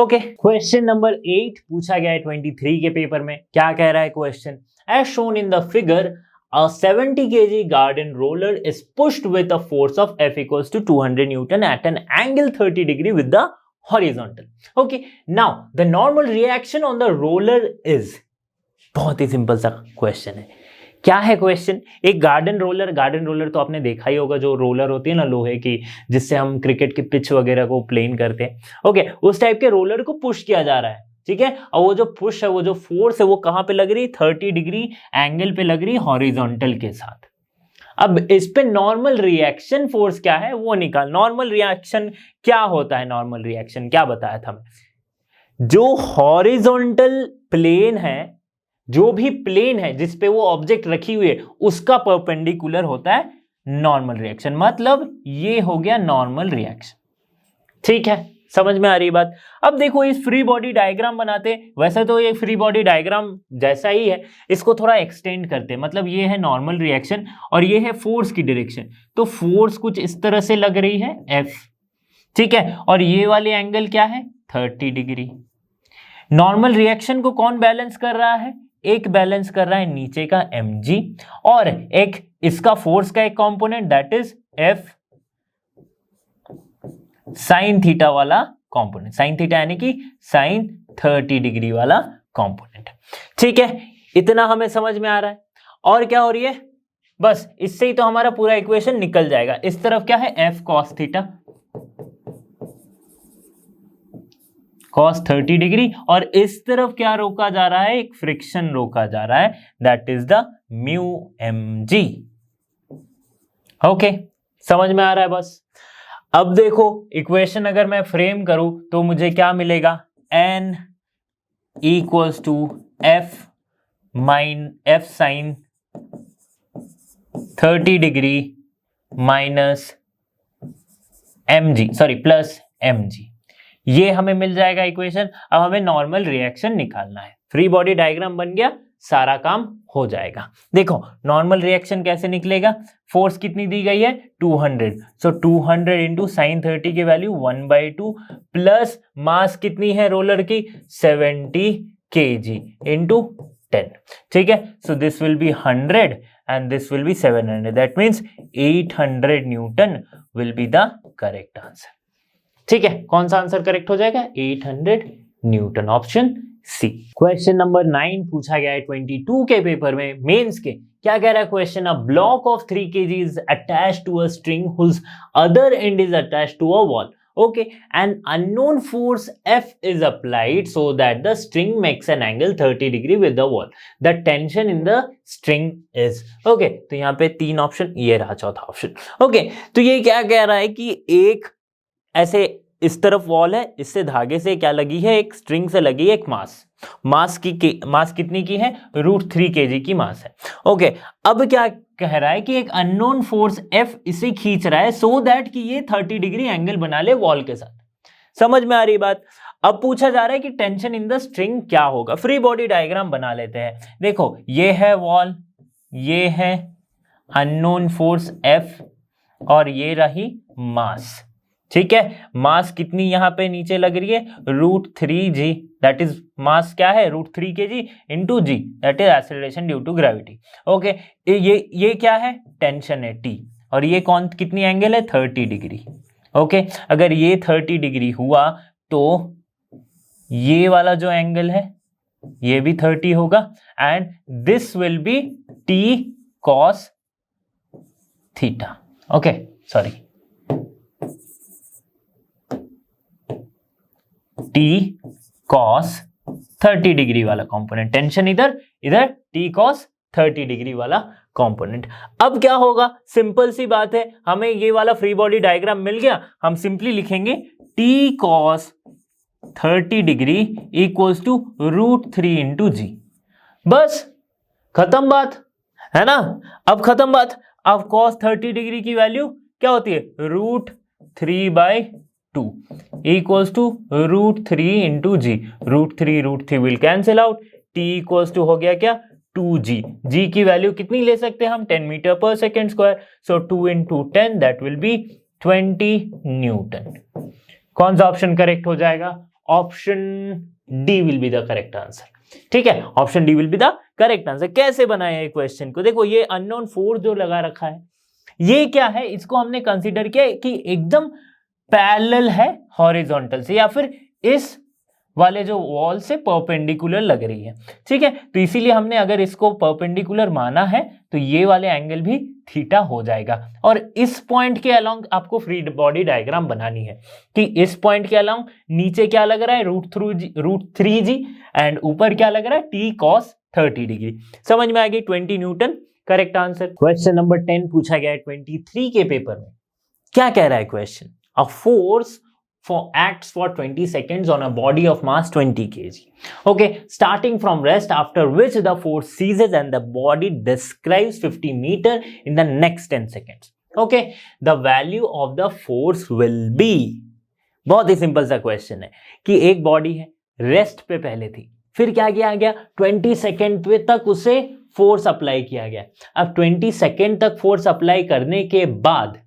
ओके, क्वेश्चन नंबर 8 पूछा गया है 23 के पेपर में। क्या कह रहा है question, as shown in the figure a 70 kg garden roller is pushed with a force of F equals to 200 Newton at an angle 30 degree with the horizontal. Okay, now the normal reaction on the roller is, बहुत ही simple सा question है। क्या है question, एक garden roller तो आपने देखा ही होगा, जो रोलर होती है ना लोहे की, जिससे हम क्रिकेट की पिच वगैरह को प्लेन करते हैं। ओके, उस टाइप के रोलर को पुश किया जा रहा है। ठीक है, और वो जो पुश है, वो जो फोर्स है, वो कहां पे लग रही है, 30 डिग्री एंगल पे लग रही है, हॉरिजॉन्टल के साथ। अब इस पे नॉर्मल रिएक्शन फोर्स क्या है वो निकाल। नॉर्मल रिएक्शन क्या होता है, नॉर्मल रिएक्शन क्या बताया था मैं, जो हॉरिजॉन्टल प्लेन है, जो भी प्लेन है जिसपे वो ऑब्जेक्ट रखी हुई है, उसका परपेंडिकुलर होता है नॉर्मल रिएक्शन। मतलब ये हो गया नॉर्मल रिएक्शन। ठीक है, समझ में आ रही बात। अब देखो इस फ्री बॉडी डायग्राम बनाते, वैसे तो ये फ्री बॉडी डायग्राम जैसा ही है, इसको थोड़ा एक्सटेंड करते। मतलब ये है नॉर्मल रिएक्शन और ये है फोर्स की डायरेक्शन, तो फोर्स कुछ इस तरह से लग रही है F। ठीक है, और ये वाले एंगल क्या है 30 डिग्री। नॉर्मल रिएक्शन को कौन बैलेंस कर रहा है, एक बैलेंस कर रहा है नीचे का mg, और एक इसका फोर्स का एक component that is F sine theta वाला कंपोनेंट, साइन थीटा यानी कि साइन 30 डिग्री वाला कंपोनेंट। ठीक है, इतना हमें समझ में आ रहा है। और क्या हो रही है, बस इससे ही तो हमारा पूरा इक्वेशन निकल जाएगा। इस तरफ क्या है F cos theta, cos 30 degree, और इस तरफ क्या रोका जा रहा है, एक फ्रिक्शन रोका जा रहा है, that is the mu mg। Okay, समझ में आ रहा है बस। अब देखो इक्वेशन अगर मैं फ्रेम करूं तो मुझे क्या मिलेगा, n equals to F sine 30 degree minus mg, sorry plus mg, ये हमें मिल जाएगा इक्वेशन। अब हमें नॉर्मल रिएक्शन निकालना है। फ्री बॉडी डायग्राम बन गया, सारा काम हो जाएगा। देखो नॉर्मल रिएक्शन कैसे निकलेगा, फोर्स कितनी दी गई है 200, सो 200 इंटू साइन 30 की वैल्यू 1/2 प्लस मास कितनी है रोलर की 70 kg इंटू 10। ठीक है, so this will be 100 and this will be 700, that means 800 newton will be the correct answer. ठीक है, कौन सा आंसर करेक्ट हो जाएगा, 800 newton, option C. Question number 9 पूछा गया है 22 के पेपर में, मेंस के। क्या कह रहा है question, a block of 3 kg is attached to a string whose other end is attached to a wall. Okay, an unknown force F is applied so that the string makes an angle 30 degree with the wall. The tension in the string is. Okay, तो यहाँ पे 3 option, ये रहा चौथा option. Okay, तो ये क्या कह रहा है कि एक ऐसे इस तरफ वॉल है, इससे धागे से क्या लगी है, एक स्ट्रिंग से लगी है एक मास. मास कितनी की है, √3 kg की मास है. ओके, अब क्या कह रहा है कि एक अननोन फोर्स F इसे खींच रहा है सो दैट कि ये 30 डिग्री एंगल बना ले वॉल के साथ. समझ में आ रही बात. अब पूछा जा रहा है कि टेंशन इन द स्ट्रिंग क्या होगा. फ्री बॉडी डायग्राम बना लेते हैं. देखो, ये है वॉल, ये है अननोन फोर्स F और ये रही मास. ठीक है, मास कितनी यहां पे नीचे लग रही है, √3g, दैट इज मास क्या है, √3 kg into g, that is acceleration due to gravity. Okay, ये क्या है, टेंशन है T, और ये कितनी एंगल है, 30 डिग्री. ओके, अगर ये 30 डिग्री हुआ तो ये वाला जो एंगल है ये भी 30 होगा, and this will B T cos theta. Okay, sorry, T cos 30 degree वाला कंपोनेंट, टेंशन इधर T cos 30 डिग्री वाला कंपोनेंट. अब क्या होगा, सिंपल सी बात है, हमें ये वाला फ्री बॉडी डायग्राम मिल गया. हम सिंपली लिखेंगे T cos 30 degree equals to √3 into g. बस खत्म बात है ना. अब खत्म बात. अब cos 30 डिग्री की वैल्यू क्या होती है, √3/2 equals to √3 into G. √3 will cancel out. T equals to हो गया क्या, 2g. g की वैल्यू कितनी ले सकते हैं हम, 10 metre per second square. So 2 into 10 that will B 20 Newton. कौन सा ऑप्शन करेक्ट हो जाएगा, option D will be the correct answer. ठीक है, option D will be the correct answer. कैसे बनाया है क्वेश्चन को, देखो ये अननोन फोर्स जो लगा रखा है ये क्या है, इसको हमने कंसीडर किया कि एकदम पैरेलल है हॉरिजॉन्टल से, या फिर इस वाले जो वॉल से परपेंडिकुलर लग रही है. ठीक है, तो इसीलिए हमने अगर इसको परपेंडिकुलर माना है तो ये वाले एंगल भी थीटा हो जाएगा. और इस पॉइंट के अलोंग आपको फ्री बॉडी डायग्राम बनानी है कि इस पॉइंट के अलोंग नीचे क्या लग रहा है, √3g, एंड ऊपर क्या लग रहा है, T cos 30 डिग्री. समझ में आ गई, 20 Newton correct answer. Question number 10 पूछा गया है 23 के पेपर में. क्या कह रहा है question, a force acts for 20 seconds on a body of mass 20 kg. Okay, starting from rest, after which the force ceases and the body describes 50 meter in the next 10 seconds. Okay, the value of the force will be. बहुत ही simple सा question है कि एक body है, rest पे पहले थी, फिर क्या किया गया, 20 सेकेंड पे तक उसे फोर्स अप्लाई किया गया. अब 20 सेकेंड तक फोर्स अप्लाई करने के बाद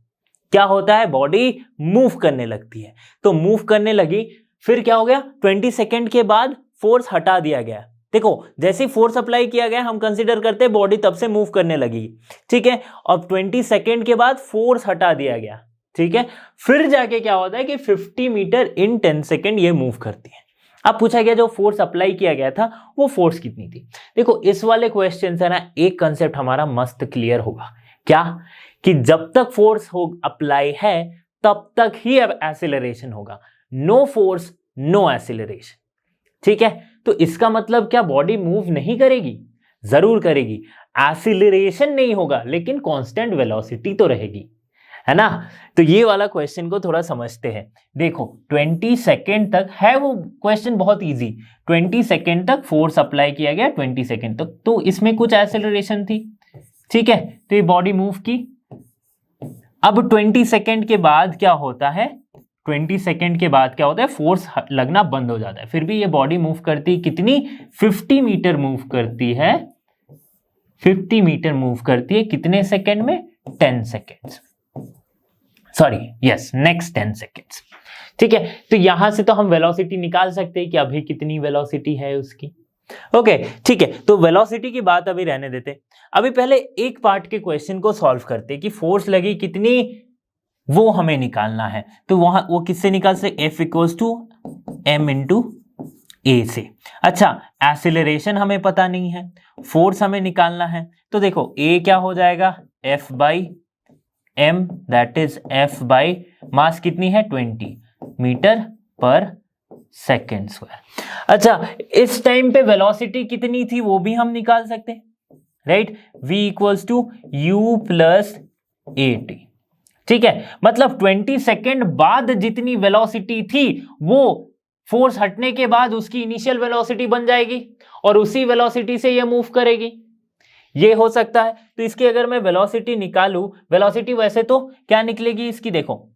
क्या होता है, बॉडी मूव करने लगती है. तो मूव करने लगी, फिर क्या हो गया, 20 सेकेंड के बाद फोर्स हटा दिया गया. देखो, जैसे फोर्स अप्लाई किया गया हम कंसीडर करते हैं बॉडी तब से मूव करने लगी. ठीक है, अब 20 सेकेंड के बाद फोर्स हटा दिया गया. ठीक है, फिर जाके क्या होता है कि 50 मीटर इन 10 सेकेंड ये मूव करती है. अब पूछा गया जो फोर्स अप्लाई किया गया था वो फोर्स कितनी थी. देखो, इस वाले क्वेश्चन से ना एक कंसेप्ट हमारा मस्त क्लियर होगा, क्या कि जब तक फोर्स हो अप्लाई है तब तक ही अब एक्सीलरेशन होगा. No force no acceleration. ठीक है, तो इसका मतलब क्या, बॉडी मूव नहीं करेगी, जरूर करेगी. एक्सीलरेशन नहीं होगा लेकिन कांस्टेंट वेलोसिटी तो रहेगी, है ना. तो ये वाला क्वेश्चन को थोड़ा समझते हैं. देखो, 20 सेकेंड तक है वो क्वेश्चन, बहुत इजी. 20 सेकेंड तक फोर्स अप्लाई किया गया, 20 सेकेंड तक, तो इसमें कुछ एक्सीलरेशन थी. ठीक है, तो ये बॉडी मूव की. अब 20 सेकेंड के बाद क्या होता है, 20 सेकेंड के बाद क्या होता है, फोर्स लगना बंद हो जाता है. फिर भी ये बॉडी मूव करती कितनी, 50 मीटर मूव करती है. 50 मीटर मूव करती है कितने सेकेंड में, 10 seconds. Sorry, yes, next 10 seconds. ठीक है, तो यहां से तो हम वेलोसिटी निकाल सकते हैं कि अभी कितनी वेलोसिटी है उसकी. ओके, ठीक है, तो वेलोसिटी की बात अभी रहने देते. अभी पहले एक पार्ट के क्वेश्चन को सॉल्व करते कि फोर्स लगी कितनी वो हमें निकालना है. तो वहां वो किससे निकाल सकते, F equals to m into a से. अच्छा, एक्सीलरेशन हमें पता नहीं है, फोर्स हमें निकालना है. तो देखो, A क्या हो जाएगा, F by m, that is F by mass कितनी है, 20, मीटर पर सेकेंड स्क्वायर। अच्छा, इस टाइम पे वेलोसिटी कितनी थी वो भी हम निकाल सकते हैं, right. v equals to you plus A T, ठीक है। मतलब 20 सेकेंड बाद जितनी वेलोसिटी थी वो फोर्स हटने के बाद उसकी इनिशियल वेलोसिटी बन जाएगी और उसी वेलोसिटी से ये मूव करेगी, ये हो सकता है। तो इसकी अगर मैं वेलोसिटी निकालूं, वेलोसिटी वैसे तो क्या निकलेगी इसकी, देखो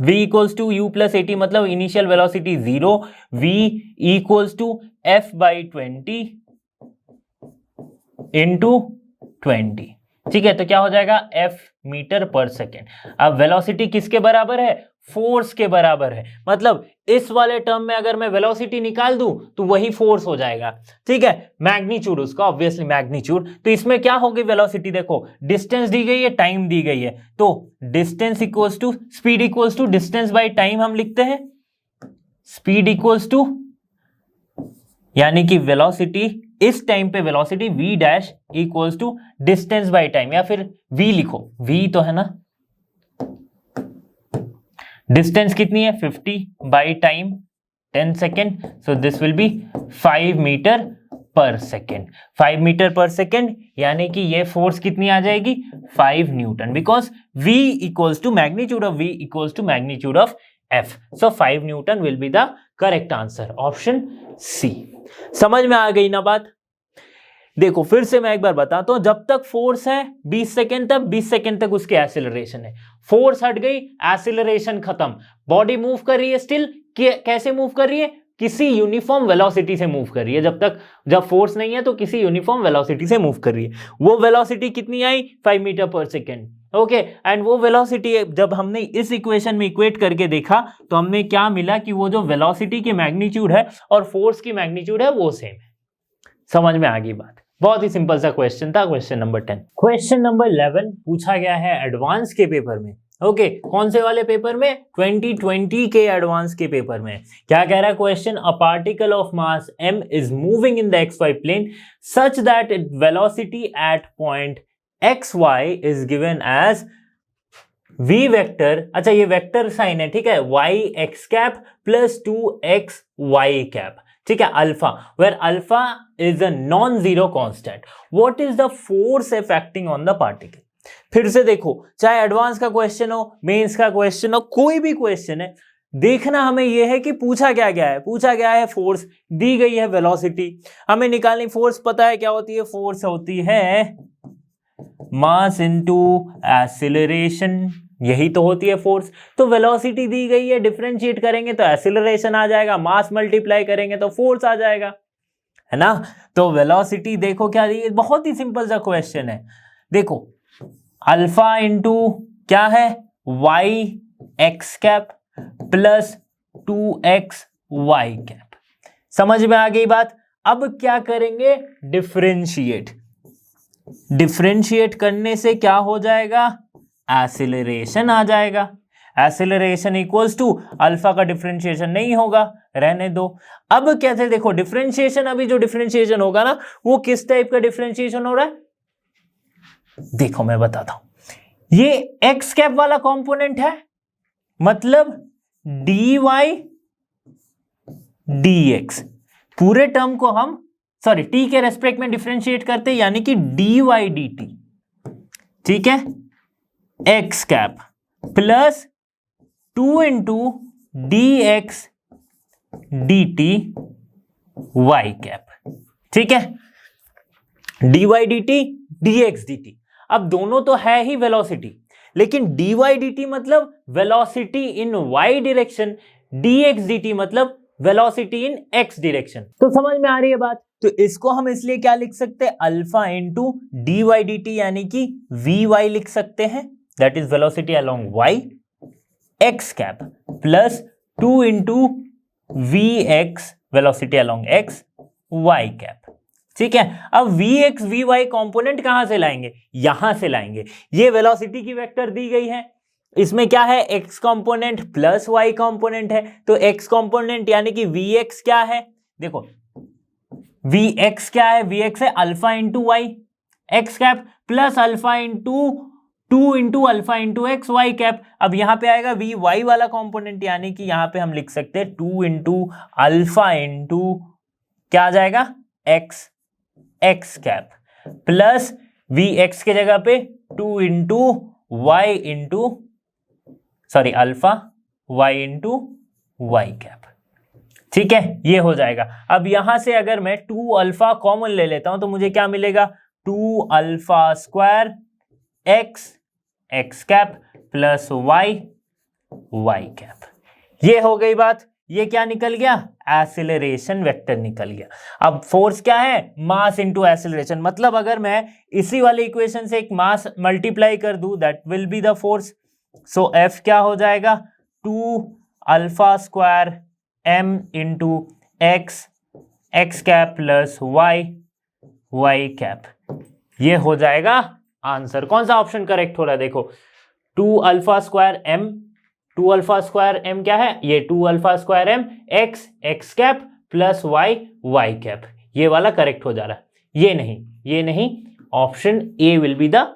v equals to you plus A t, मतलब initial velocity 0, v equals to f by 20 into 20, ठीक है। तो क्या हो जाएगा, f मीटर पर सेकेंड। अब वेलोसिटी किसके बराबर है, फोर्स के बराबर है। मतलब इस वाले टर्म में अगर मैं वेलोसिटी निकाल दूं तो वही फोर्स हो जाएगा, ठीक है। मैग्नीट्यूड उसका, ऑब्वियसली मैग्नीट्यूड। तो इसमें क्या होगी वेलोसिटी, देखो डिस्टेंस दी गई है, टाइम दी गई है, तो distance equals to speed equals to distance by time हम लिखते हैं। स्पीड इक्वल्स टू, यानी कि वेलोसिटी, इस टाइम पे velocity v dash equals to distance by time, या फिर v लिखो, v तो है ना, डिस्टेंस कितनी है 50 by time 10 second, so this will be 5 metre per second. 5 metre per second, यानी कि ये फोर्स कितनी आ जाएगी, 5 newton, because v equals to magnitude of v equals to magnitude of f, so 5 newton will be the correct answer, option C. समझ में आ गई ना बात। देखो फिर से मैं एक बार बताता हूं, जब तक फोर्स है 20 सेकेंड तक, 20 सेकेंड तक उसकी एक्सीलरेशन है। फोर्स हट गई, एक्सीलरेशन खत्म, बॉडी मूव कर रही है स्टिल, कैसे मूव कर रही है, किसी यूनिफॉर्म वेलोसिटी से मूव कर रही है। जब फोर्स नहीं है तो किसी यूनिफॉर्म वेलोसिटी से मूव कर रही है। वो वेलोसिटी कितनी आई, 5 metre per second, okay. And वो वेलोसिटी जब हमने इस इक्वेशन में इक्वेट करके देखा तो हमने क्या मिला कि वो जो वेलोसिटी की मैग्नीट्यूड है और फोर्स की मैग्नीट्यूड है वो सेम है। समझ में आ गई बात। बहुत ही सिंपल सा क्वेश्चन था, क्वेश्चन नंबर 10। क्वेश्चन नंबर 11 पूछा गया है एडवांस के पेपर में, ओके। कौन से वाले पेपर में, 2020 के एडवांस के पेपर में। क्या कह रहा है question, a particle of mass m is moving in the xy plane such that it velocity at point xy is given as v vector, अच्छा ये वेक्टर साइन है, ठीक है, y x cap plus 2x y cap, ठीक है, alpha, where alpha is a non zero constant. What is the force affecting on the particle. फिर से देखो, चाहे एडवांस का क्वेश्चन हो, मेंस का क्वेश्चन हो, कोई भी क्वेश्चन है, देखना हमें यह है कि पूछा क्या गया है। पूछा गया है फोर्स, दी गई है वेलोसिटी, हमें निकालनी। फोर्स पता है क्या होती है, फोर्स होती है मास इनटू एक्सीलरेशन, यही तो होती है फोर्स। तो वेलोसिटी दी गई है, डिफरेंशिएट करेंगे तो एक्सीलरेशन आ जाएगा, मास मल्टीप्लाई करेंगे तो फोर्स आ जाएगा, है ना। तो वेलोसिटी देखो क्या दी है, बहुत ही सिंपल सा क्वेश्चन है। देखो अल्फा इंटू क्या है, Y X cap plus 2x Y cap. समझ में आ गई बात। अब क्या करेंगे, डिफरेंशिएट। डिफरेंशिएट करने से क्या हो जाएगा, एक्सीलरेशन आ जाएगा। एक्सीलरेशन इक्वल्स टू अल्फा का डिफरेंशिएशन नहीं होगा, रहने दो। अब कैसे, देखो डिफरेंशिएशन, अभी जो डिफरेंशिएशन होगा ना वो किस टाइप का डिफरेंशिएशन हो रहा है, देखो मैं बताता हूं। ये एक्स कैप वाला कंपोनेंट है, मतलब dy dx, पूरे टर्म को हम t के रेस्पेक्ट में डिफरेंशिएट करते हैं, यानी कि dy dt, ठीक है, x cap plus 2 into dx dt y cap, ठीक है, dy dt dx dt। अब दोनों तो है ही वेलोसिटी, लेकिन dy dt मतलब वेलोसिटी इन y डायरेक्शन, dx dt मतलब वेलोसिटी इन x डायरेक्शन। तो समझ में आ रही है बात। तो इसको हम इसलिए क्या लिख सकते हैं, अल्फा इंटू dy dt, यानी कि vy लिख सकते हैं, that is velocity along y, x cap plus 2 into vx velocity along x, y cap, ठीक है। अब vx vy कंपोनेंट कहां से लाएंगे, यहां से लाएंगे। ये वेलोसिटी की वेक्टर दी गई है, इसमें क्या है, x component plus y component है, तो x कंपोनेंट यानी कि vx क्या है, देखो vx क्या है, vx है alpha into Y X cap plus alpha into 2 into alpha into X Y cap. अब यहां पे आएगा वी वाई वाला कंपोनेंट, यानी कि यहां पे हम लिख सकते हैं 2 इंटू अल्फा इंटू क्या आ जाएगा X X cap plus V X के जगह पे 2 into Y into sorry alpha Y into Y cap. ठीक है, ये हो जाएगा। अब यहां से अगर मैं 2 अल्फा कॉमन ले लेता हूं तो मुझे क्या मिलेगा 2 alpha square X X cap plus Y Y cap. ये हो गई बात। ये क्या निकल गया एक्सीलरेशन वेक्टर निकल गया। अब फोर्स क्या है मास इंटू एक्सीलरेशन, मतलब अगर मैं इसी वाले इक्वेशन से एक मास मल्टीप्लाई कर दूं that will be the force. So F क्या हो जाएगा 2 alpha square M into X X cap plus Y Y cap. ये हो जाएगा आंसर। कौन सा ऑप्शन करेक्ट हो रहा है देखो 2 alpha square M, 2 alpha square M क्या है ये 2 alpha square M X X cap plus Y Y cap. ये वाला करेक्ट हो जा रहा है, ये नहीं option A will be the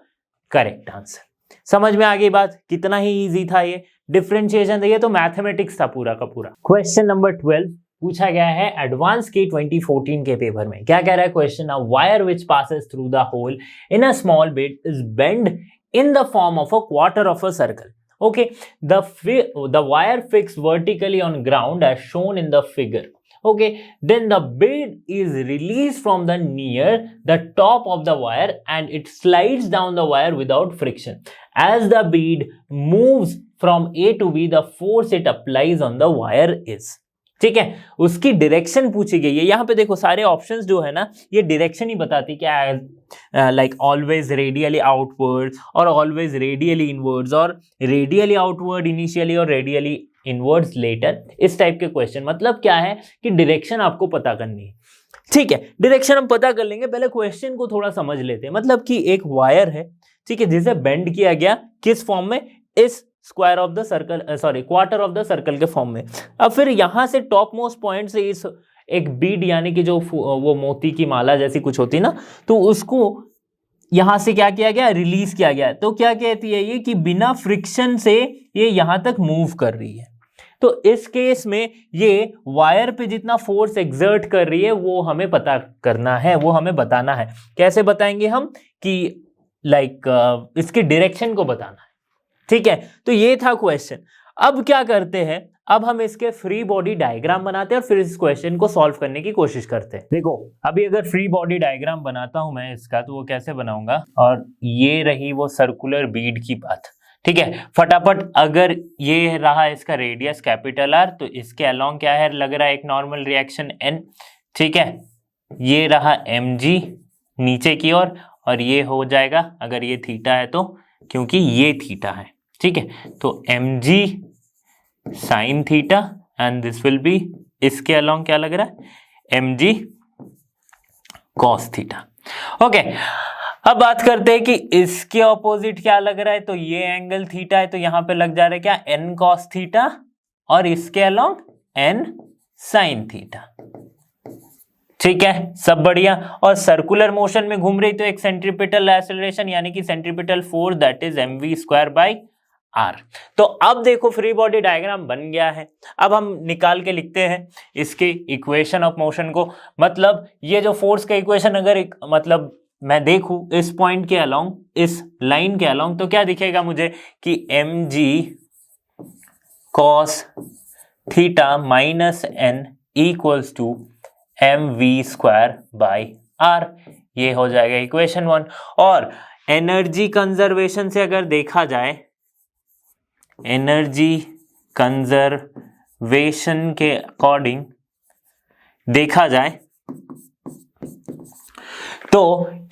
correct answer. समझ में आ गई बात, कितना ही इजी था ये डिफरेंशिएशन। ये तो मैथमेटिक्स था पूरा का पूरा। क्वेश्चन नंबर 12 पूछा गया है एडवांस के 2014 के पेपर में। क्या कह रहा है question, a wire which passes through the hole in a small bit is bend in the form of a quarter of a circle. Okay, the wire fixed vertically on ground as shown in the figure. Okay, then the bead is released from the near the top of the wire and it slides down the wire without friction. As the bead moves from A to B, the force it applies on the wire is. ठीक है, उसकी direction पूछी गई है। यहां पे देखो सारे ऑप्शंस जो है ना ये डायरेक्शन ही बताती क्या लाइक ऑलवेज रेडियली आउटवर्ड और ऑलवेज रेडियली इनवर्ड्स और रेडियली आउटवर्ड इनिशियली और रेडियली इनवर्ड्स लेटर। इस टाइप के क्वेश्चन मतलब क्या है कि डायरेक्शन आपको पता करनी है। ठीक है, डायरेक्शन हम पता कर लेंगे, पहले क्वेश्चन को थोड़ा समझ लेते हैं। मतलब कि एक वायर है, ठीक है, जिसे बेंड किया गया किस फॉर्म में, इस square of the circle sorry quarter of the circle के फॉर्म में। अब फिर यहां से टॉप मोस्ट पॉइंट से इस एक बीड यानी कि जो वो मोती की माला जैसी कुछ होती ना, तो उसको यहां से क्या किया गया रिलीज किया गया। तो क्या कहती है ये कि बिना फ्रिक्शन से ये यहां तक मूव कर रही है। तो इस केस में ये वायर पे जितना फोर्स एक्सर्ट कर रही है वो हमें पता करना है, वो हमें बताना है। कैसे बताएंगे हम कि लाइक इसकी डायरेक्शन को बताना है। ठीक है, तो ये था क्वेश्चन। अब क्या करते हैं, अब हम इसके फ्री बॉडी डायग्राम बनाते हैं और फिर इस क्वेश्चन को सॉल्व करने की कोशिश करते हैं। देखो अभी अगर फ्री बॉडी डायग्राम बनाता हूं मैं इसका, तो वो कैसे बनाऊंगा, और ये रही वो सर्कुलर बीड की बात। ठीक है, फटाफट अगर ये रहा इसका रेडियस कैपिटल आर, तो इसके अलोंग क्या है लग रहा है एक नॉर्मल रिएक्शन एन। ठीक है, ये रहा एम जी नीचे की ओर, और ये हो जाएगा अगर ये थीटा है तो, क्योंकि ये थीटा है। ठीक है, तो M ji sine theta and this will be, इसके अलोंग क्या लग रहा है M G cos theta. Okay, अब बात करते हैं कि इसके ऑपोजिट क्या लग रहा है, तो ये एंगल थीटा है, तो यहां पे लग जा रहा है क्या एन कॉस थीटा, और इसके अलोंग एन साइन थीटा। ठीक है, सब बढ़िया। और सर्कुलर मोशन में घूम रही तो एक सेंट्रीपिटल एक्सेलरेशन यानी कि centripetal force that is mv square by R. तो अब देखो फ्री बॉडी डायग्राम बन गया है। अब हम निकाल के लिखते हैं इसके इक्वेशन ऑफ मोशन को। मतलब ये जो फोर्स का इक्वेशन अगर मतलब मैं देखूं इस पॉइंट के अलोंग, इस लाइन के अलोंग, तो क्या दिखेगा मुझे कि mg cos theta minus n equals to mv square by R. ये हो जाएगा इक्वेशन 1। और एनर्जी कंजर्वेशन से अगर देखा जाए, एनर्जी कंजर्वेशन के अकॉर्डिंग देखा जाए तो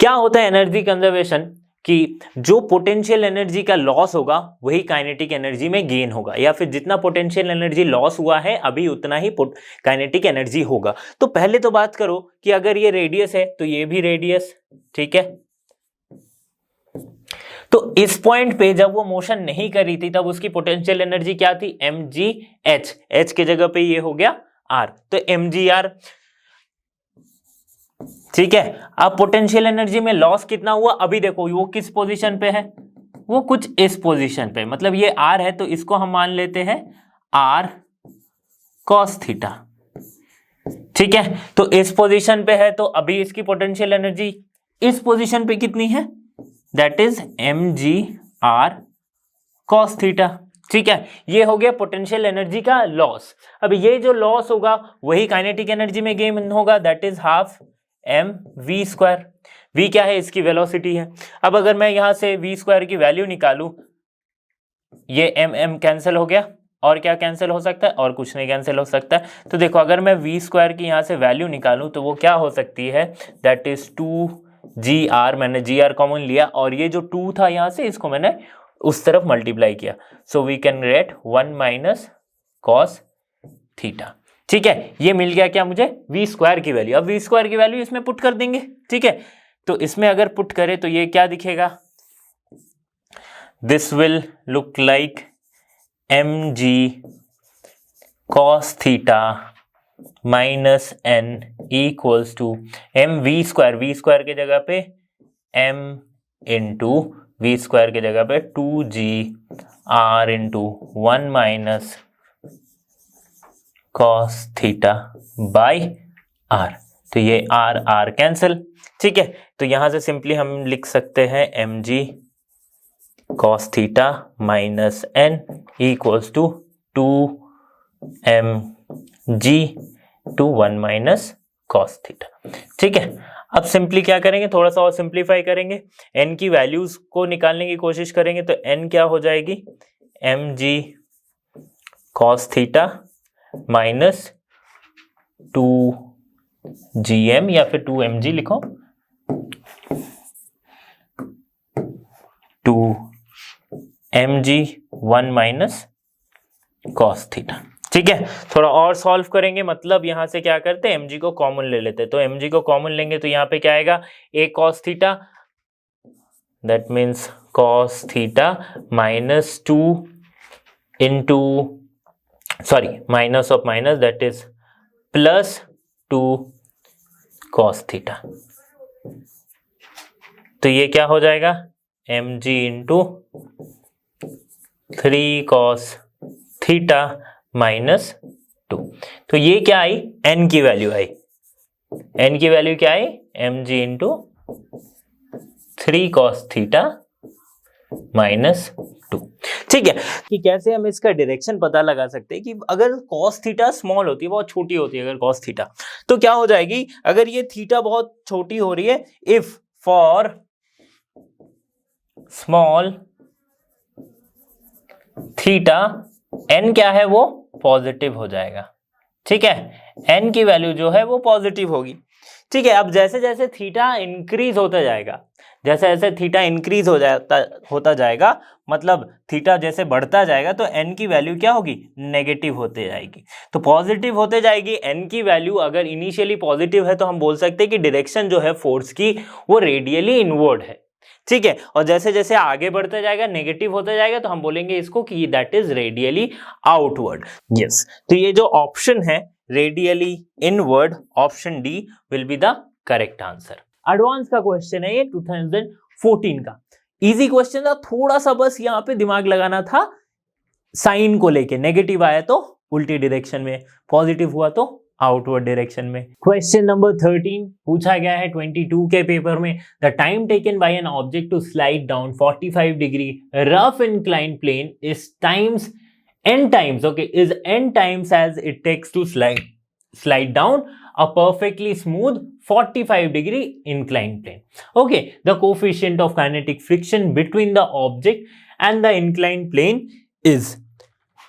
क्या होता है एनर्जी कंजर्वेशन कि जो पोटेंशियल एनर्जी का लॉस होगा वही काइनेटिक एनर्जी में गेन होगा, या फिर जितना पोटेंशियल एनर्जी लॉस हुआ है अभी उतना ही काइनेटिक एनर्जी होगा। तो पहले तो बात करो कि अगर ये रेडियस है तो ये भी रेडियस। ठीक है, तो इस पॉइंट पे जब वो मोशन नहीं कर रही थी तब उसकी पोटेंशियल एनर्जी क्या थी mg h, h के जगह पे ये हो गया r, तो mgr। ठीक है, अब पोटेंशियल एनर्जी में लॉस कितना हुआ, अभी देखो वो किस पोजीशन पे है, वो कुछ इस पोजीशन पे, मतलब ये r है तो इसको हम मान लेते हैं r cos थीटा। ठीक है, तो इस पोजीशन पे है तो अभी इसकी पोटेंशियल एनर्जी इस पोजीशन पे कितनी है, that is mgr cos theta. ठीक है, ये हो गया पोटेंशियल एनर्जी का लॉस। अब ये जो लॉस होगा वही काइनेटिक एनर्जी में गेन होगा, that is half mv²। v क्या है, इसकी वेलोसिटी है। अब अगर मैं यहां से v² की वैल्यू निकालूं, ये m कैंसिल हो गया, और क्या कैंसिल हो सकता है, और कुछ नहीं कैंसिल हो सकता है। तो देखो अगर मैं v² की यहां से वैल्यू निकालूं तो वो क्या हो सकती है, दैट इज 2gr, मैंने gr कॉमन लिया और ये जो 2 था यहां से इसको मैंने उस तरफ मल्टीप्लाई किया, so we can get 1 - cos theta. ठीक है, ये मिल गया क्या मुझे, v² की वैल्यू। अब v² की वैल्यू इसमें पुट कर देंगे। ठीक है, तो इसमें अगर पुट करें तो ये क्या दिखेगा, this will look like mg cos theta minus n equals to v² के जगह पे m इंटू v² के जगह पे 2gr into 1 - cos theta by r। तो ये r कैंसिल। ठीक है, तो यहां से सिंपली हम लिख सकते हैं mg cos theta minus n equals to 2mg to 1 - cos theta. ठीक है, अब सिंपली क्या करेंगे, थोड़ा सा और सिंप्लीफाई करेंगे, n की वैल्यूज को निकालने की कोशिश करेंगे। तो n क्या हो जाएगी, mg cos theta minus 2gm या फिर 2mg लिखो, 2mg 1 - cos थीटा। ठीक है, थोड़ा और सॉल्व करेंगे, मतलब यहां से क्या करते हैं, mg को कॉमन ले लेते हैं। तो mg को कॉमन लेंगे तो यहाँ पे क्या आएगा, a cos theta, that means cos theta minus 2 into, sorry minus of minus, that is plus 2 cos theta. तो ये क्या हो जाएगा, mg into 3 cos theta minus 2। तो ये क्या आई, n की वैल्यू आई, n की वैल्यू क्या आई, mg into 3 cos theta minus 2। ठीक है, कि कैसे हम इसका डायरेक्शन पता लगा सकते हैं कि अगर cos थीटा स्मॉल होती है, बहुत छोटी होती है अगर cos थीटा, तो क्या हो जाएगी, अगर ये थीटा बहुत छोटी हो रही है, if for small theta n क्या है वो पॉजिटिव हो जाएगा। ठीक है, n की वैल्यू जो है वो पॉजिटिव होगी। ठीक है, अब जैसे जैसे थीटा इंक्रीज होता जाएगा, जैसे जैसे थीटा इंक्रीज होता जाएगा, मतलब थीटा जैसे बढ़ता जाएगा तो n की वैल्यू क्या होगी, नेगेटिव होते जाएगी। तो पॉजिटिव होते जाएगी n की वैल्यू, अगर इनिशियली पॉजिटिव है तो हम बोल सकते हैं कि डायरेक्शन जो है फोर्स की वो रेडियली इनवर्ड है। ठीक है, और जैसे जैसे आगे बढ़ता जाएगा, नेगेटिव होता जाएगा, तो हम बोलेंगे इसको कि that is radially outward. Yes, तो ये जो ऑप्शन है radially inward, option D will be the correct answer. Advance का क्वेश्चन है ये 2014 का, इजी क्वेश्चन था, थोड़ा सा बस यहाँ पे दिमाग लगाना था साइन को लेके, नेगेटिव आया तो उल्टी डायरेक्शन में, पॉजिटिव हुआ तो आउटवर्ड डायरेक्शन में। क्वेश्चन नंबर 13 पूछा गया है 22 के पेपर में, the time taken by an object to slide down 45 degree rough inclined plane is times n times, okay, is n times as it takes to slide down a perfectly smooth 45 degree inclined plane. Okay, the coefficient of kinetic friction between the object and the inclined plane is,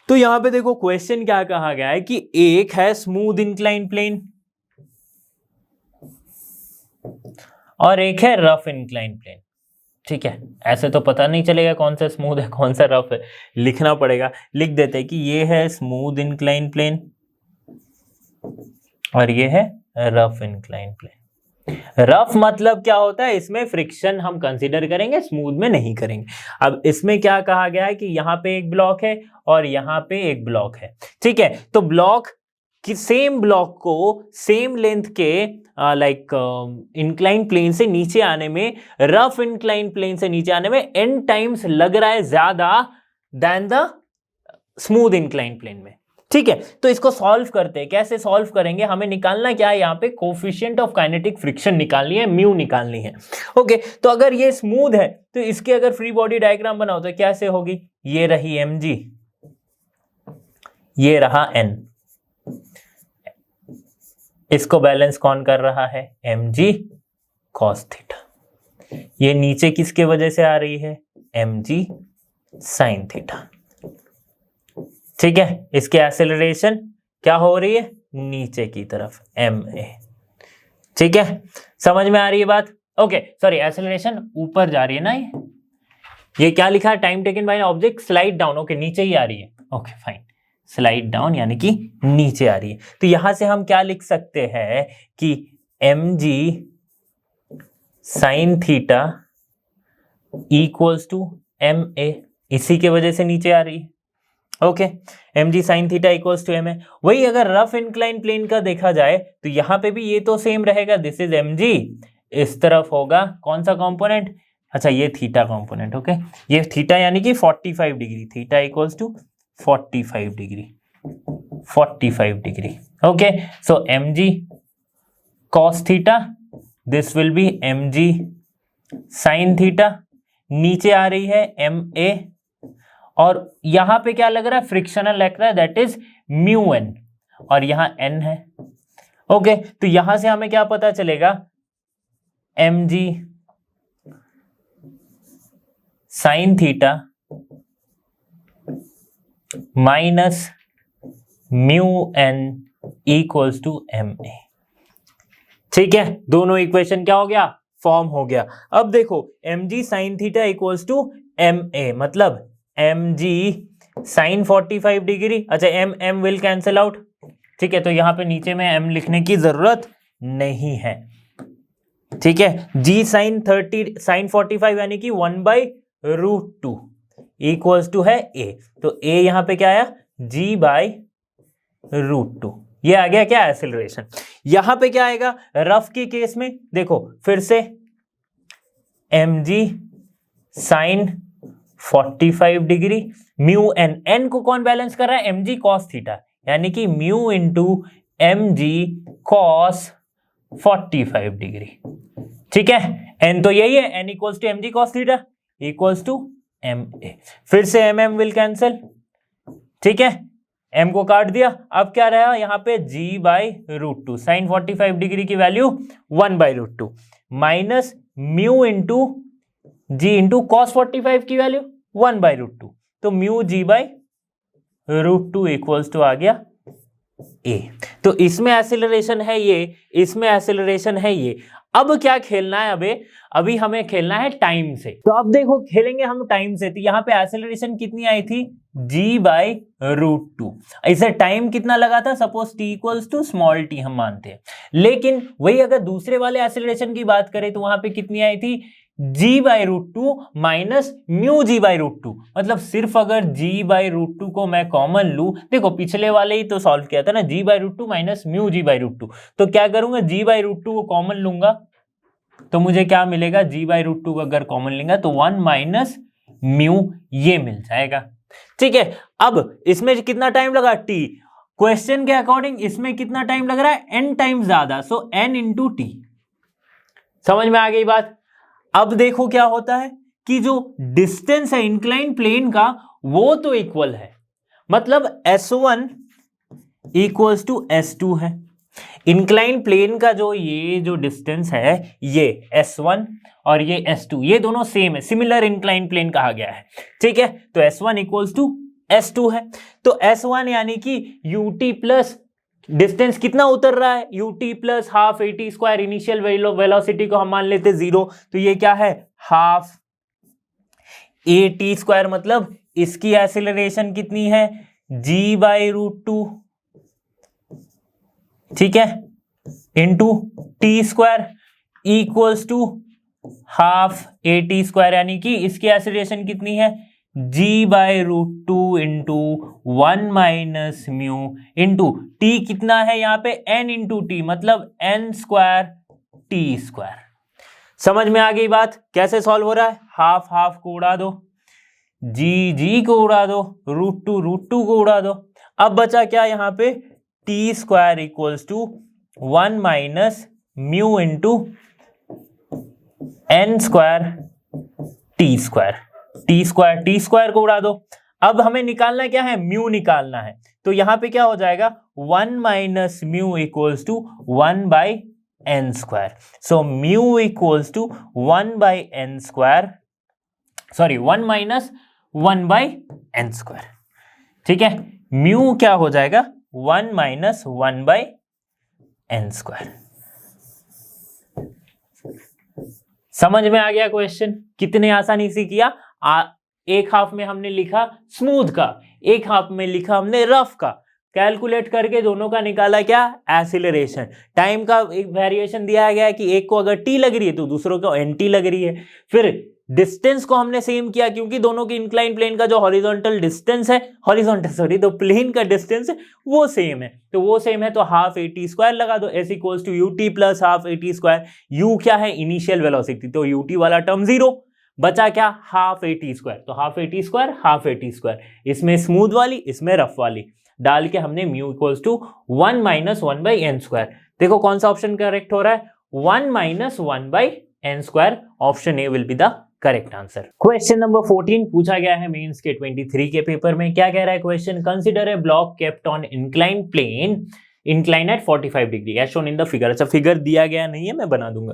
तो यहां पे देखो question क्या कहा गया है कि एक है स्मूथ इंक्लाइन प्लेन और एक है रफ इंक्लाइन प्लेन। ठीक है, ऐसे तो पता नहीं चलेगा कौन सा स्मूथ है कौन सा रफ है, लिखना पड़ेगा। लिख देते हैं कि ये है स्मूथ इंक्लाइन प्लेन और ये है रफ इंक्लाइन प्लेन। रफ मतलब क्या होता है, इसमें फ्रिक्शन हम कंसीडर करेंगे, स्मूथ में नहीं करेंगे। अब इसमें क्या कहा गया है कि यहाँ पे एक ब्लॉक है और यहाँ पे एक ब्लॉक है। ठीक है, तो ब्लॉक कि सेम ब्लॉक को सेम लेंथ के इंक्लाइन प्लेन से नीचे आने में, रफ इंक्लाइन प्लेन से नीचे आने में n टाइम्स लग रहा है ज्यादा then the smooth incline plane में। ठीक है, तो इसको सॉल्व करते हैं। कैसे सॉल्व करेंगे, हमें निकालना क्या है, यहाँ पे कोफिशिएंट ऑफ काइनेटिक फ्रिक्शन निकालनी है, म्यू निकालनी है। ओके, तो अगर ये स्मूथ है तो इसके अगर फ्री बॉडी डायग्राम बनाओ तो कैसे होगी, ये रही mg, ये रहा n, इसको बैलेंस कौन कर रहा है, mg cos थीटा। ये नीचे किसके वजह से आ रही है, mg sin थीटा। ठीक है, इसके एक्सेलरेशन क्या हो रही है, नीचे की तरफ ma। ठीक है, समझ में आ रही है बात। ओके, सॉरी, एक्सेलरेशन ऊपर जा रही है ना, ये क्या लिखा है, time taken by object slide down. Okay, नीचे ही आ रही है। ओके फाइन, स्लाइड डाउन यानी कि नीचे आ रही है। तो यहां से हम क्या लिख सकते हैं कि mg sin theta equals to ma, इसी के वजह से नीचे आ रही है। Okay, mg sin theta equals to ma। वही अगर रफ इंक्लाइन प्लेन का देखा जाए तो यहां पे भी ये तो सेम रहेगा, दिस इज mg, इस तरफ होगा कौन सा कंपोनेंट, अच्छा ये थीटा कंपोनेंट। ओके, ये थीटा यानी कि 45 degree, theta equals to 45 degree, 45 degree. Okay, so mg cos theta, this will be mg sin theta, नीचे आ रही है ma, और यहां पे क्या लग रहा है, फ्रिक्शनल लग रहा है, दैट इज म्यू n, और यहां n है। ओके, तो यहां से हमें क्या पता चलेगा, mg sin theta minus mu n equals to ma। ठीक है, दोनों इक्वेशन क्या हो गया, फॉर्म हो गया। अब देखो mg sin theta equals to ma, मतलब mg sin 45 डिग्री, अच्छा m विल कैंसिल आउट। ठीक है, तो यहां पे नीचे में m लिखने की जरूरत नहीं है। ठीक है, g sin 45 यानी कि 1/√2 इक्वल्स टू है a, तो a यहां पे क्या आया, g/√2। ये आ गया क्या, एक्सेलरेशन। यहां पे क्या आएगा, रफ के केस में देखो फिर से mg sin 45 degree, mu n को कौन बैलेंस कर रहा है, mg cos थीटा, यानी कि mu into mg cos 45 degree. ठीक है, n तो यही है, n equals to mg cos theta equals to ma। फिर से mm विल कैंसिल, ठीक है, m को काट दिया। अब क्या रहा यहाँ पे, g/√2, साइन 45 डिग्री की वैल्यू 1/√2 माइनस म्यू इंटू जी इंटू कॉस 45 की वैल्यू 1/√2, तो म्यू g/√2 इक्वल्स टू आ गया a। तो इसमें एक्सेलरेशन है ये, इसमें एक्सेलरेशन है ये। अब क्या खेलना है, अभी हमें खेलना है टाइम से। तो अब देखो खेलेंगे हम टाइम से, तो यहाँ पे एक्सेलरेशन कितनी आई थी, g/√2। इसे टाइम कितना लगा था, suppose t equals to small t हम मानते हैं, लेकिन वही अगर दूसरे वाले एक्सेलरेशन की बात करें तो वहां पे कितनी आई थी, g/√2 माइनस म्यू g/√2। मतलब सिर्फ अगर g/√2 को मैं कॉमन लूं, देखो पिछले वाले ही तो सॉल्व किया था ना, g/√2 माइनस म्यू g/√2, तो क्या करूंगा, g/√2 को कॉमन लूंगा तो मुझे क्या मिलेगा, g/√2 को अगर कॉमन लेंगे तो 1 माइनस म्यू ये मिल जाएगा। ठीक है, अब इसमें कितना टाइम लगा, t, क्वेश्चन के अकॉर्डिंग इसमें कितना टाइम लग रहा है, n टाइम ज्यादा, सो n इंटू टी। समझ में आ गई बात। अब देखो क्या होता है कि जो डिस्टेंस है इंक्लाइन प्लेन का वो तो इक्वल है, मतलब s1 इक्वल्स टू s2 है। इंक्लाइन प्लेन का ये जो डिस्टेंस है ये s1 और ये s2, ये दोनों सेम है, सिमिलर इंक्लाइन प्लेन कहा गया है। ठीक है, तो s1 इक्वल्स टू s2 है, तो s1 यानी कि ut प्लस डिस्टेंस कितना उतर रहा है, ut plus half at square, initial velocity को हम मान लेते 0, तो ये क्या है, हाफ at स्क्वायर, मतलब इसकी एक्सीलरेशन कितनी है, g/√2, ठीक है, into t square equals to half at square, यानी कि इसकी एक्सीलरेशन कितनी है, g by root two into 1 minus mu into t कितना है यहाँ पे n इंटू टी, मतलब n स्क्वायर टी स्क्वायर। समझ में आ गई बात? कैसे सॉल्व हो रहा है? हाफ हाफ को उड़ा दो, जी को उड़ा दो, रूट टू को उड़ा दो। अब बचा क्या यहाँ पे? T square equals to 1 minus mu into N square T square. T square को उड़ा दो। अब हमें निकालना क्या है? म्यू निकालना है। तो यहां पे क्या हो जाएगा? 1 minus mu equals to 1 by N square. So mu equals to 1 by N square, sorry 1 minus 1 by N square. ठीक है, म्यू क्या हो जाएगा? 1 माइनस 1 बाई एन स्क्वायर। समझ में आ गया क्वेश्चन? कितने आसानी से किया। एक हाफ में हमने लिखा स्मूथ का, एक हाफ में लिखा हमने रफ का। कैलकुलेट करके दोनों का निकाला क्या? एक्सीलरेशन। टाइम का एक वेरिएशन दिया गया है कि एक को अगर टी लग रही है तो दूसरों को एन टी लग रही है। फिर डिस्टेंस को हमने सेम किया क्योंकि दोनों की इंक्लाइन प्लेन का जो हॉरिजॉन्टल डिस्टेंस है, तो प्लेन का डिस्टेंस है वो सेम है, तो वो सेम है तो हाफ ए टी स्क्वायर लगा दो। S equals to U T plus half A T square. You क्या है? इनिशियल वेलोसिटी, तो यू टी वाला टर्म जीरो, बचा क्या? Half A T square. तो half A T square, half A T square, इसमें स्मूथ वाली इसमें रफ वाली डाल के हमने mu equals to 1 minus 1 by N square. देखो कौन सा ऑप्शन करेक्ट हो रहा है? 1 minus 1 by N square. Option A will be the correct answer. Question number 14 पूछा गया है मेंस के 23 के पेपर में। क्या कह रहा है question? Consider a block kept on incline plane, incline at 45 degree as shown in the figure. अच्छा, फिगर दिया गया नहीं है, मैं बना दूंगा।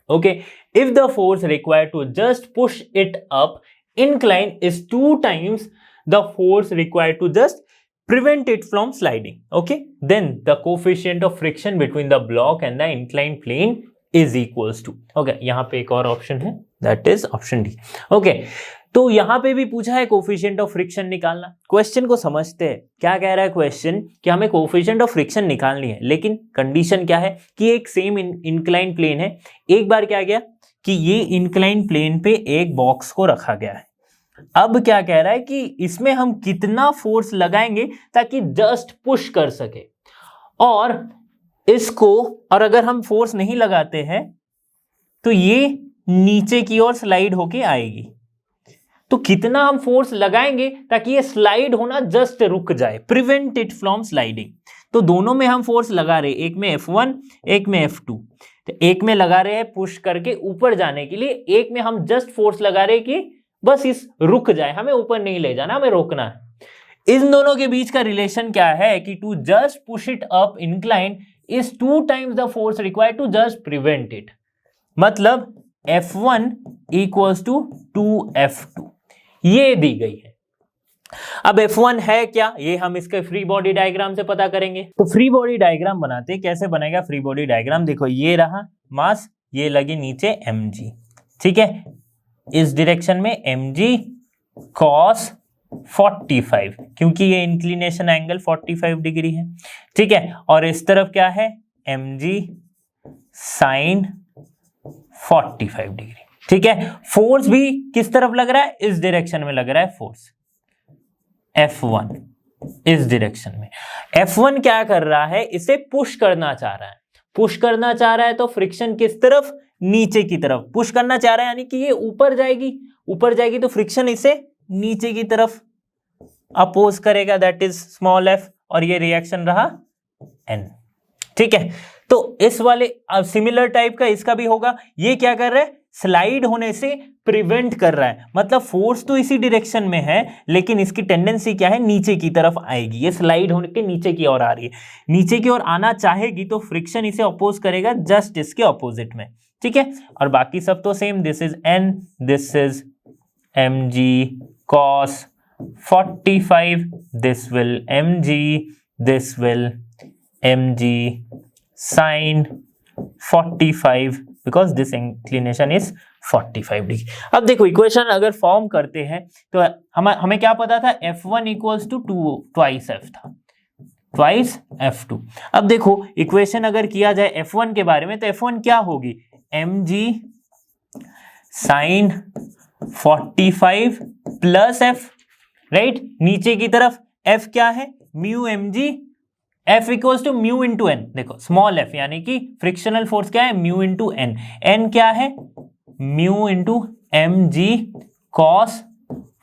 Okay, if the force required to just push it up incline is 2 times the force required to just prevent it from sliding, okay, then the coefficient of friction between the block and the inclined plane is equals to, okay, यहाँ पे एक और option है, that is option D, okay। तो यहां पे भी पूछा है कोफिशिएंट ऑफ फ्रिक्शन निकालना। क्वेश्चन को समझते हैं। क्या कह रहा है क्वेश्चन? कि हमें कोफिशिएंट ऑफ फ्रिक्शन निकालनी है, लेकिन कंडीशन क्या है? कि एक सेम इंक्लाइन प्लेन है। एक बार क्या गया कि ये इंक्लाइन प्लेन पे एक बॉक्स को रखा गया है। अब क्या कह रहा है कि इसमें हम कितना फोर्स लगाएंगे ताकि जस्ट पुश कर सके, और इसको, और अगर हम फोर्स नहीं लगाते हैं तो ये नीचे की ओर स्लाइड होके आएगी। तो कितना हम फोर्स लगाएंगे ताकि ये स्लाइड होना जस्ट रुक जाए, प्रिवेंट इट फ्रॉम स्लाइडिंग। तो दोनों में हम फोर्स लगा रहे, एक में F1 एक में F2। तो एक में लगा रहे हैं पुश करके ऊपर जाने के लिए, एक में हम जस्ट फोर्स लगा रहे कि बस इस रुक जाए, हमें ऊपर नहीं ले जाना, हमें रोकना है। इन दोनों के बीच का रिलेशन क्या है? कि to just push it up incline is 2 times the force required to just prevent it. मतलब F1 इक्वल्स टू 2F2, ये दी गई है। अब F1 है क्या, ये हम इसके फ्री बॉडी डायग्राम से पता करेंगे। तो फ्री बॉडी डायग्राम बनाते हैं। कैसे बनेगा फ्री बॉडी डायग्राम? देखो, ये रहा मास, ये लगे नीचे mg, ठीक है, इस डायरेक्शन में mg cos 45, क्योंकि ये इंक्लिनेशन एंगल 45 डिग्री है, ठीक है। और इस तरफ क्या है? mg sin 45 डिग्री, ठीक है। फोर्स भी किस तरफ लग रहा है? इस डायरेक्शन में लग रहा है फोर्स, F1 इस डायरेक्शन में। F1 क्या कर रहा है? इसे पुश करना चाह रहा है। पुश करना चाह रहा है तो फ्रिक्शन किस तरफ? नीचे की तरफ पुश करना चाह रहा है, यानी कि ये ऊपर जाएगी, ऊपर जाएगी तो फ्रिक्शन इसे नीचे की तरफ अपोज करेगा, दैट इज स्मॉल f, और ये रिएक्शन रहा n, ठीक है। तो इस वाले सिमिलर टाइप का इसका भी होगा। ये क्या कर रहा है? स्लाइड होने से प्रिवेंट कर रहा है, मतलब फोर्स तो इसी डायरेक्शन में है लेकिन इसकी टेंडेंसी क्या है? नीचे की तरफ आएगी। ये स्लाइड होने के नीचे की ओर आ रही है, नीचे की ओर आना चाहेगी तो फ्रिक्शन इसे अपोज करेगा जस्ट इसके ऑपोजिट में, ठीक है। और बाकी सब तो same, this is n, this is mg cos 45, this will mg, this will mg sin 45, because this inclination is 45 degree. अब देखो इक्वेशन अगर फॉर्म करते हैं तो हमें क्या पता था? F1 equals to 2 twice F था, twice F2। अब देखो इक्वेशन अगर किया जाए F1 के बारे में तो F1 क्या होगी? mg sin 45 plus F, right, नीचे की तरफ एफ क्या है, mu M G, F equals to mu into N, देखो स्मॉल एफ यानी कि फ्रिक्शनल फोर्स क्या है, म्यू इंटू एन, एन क्या है, mu into M G cos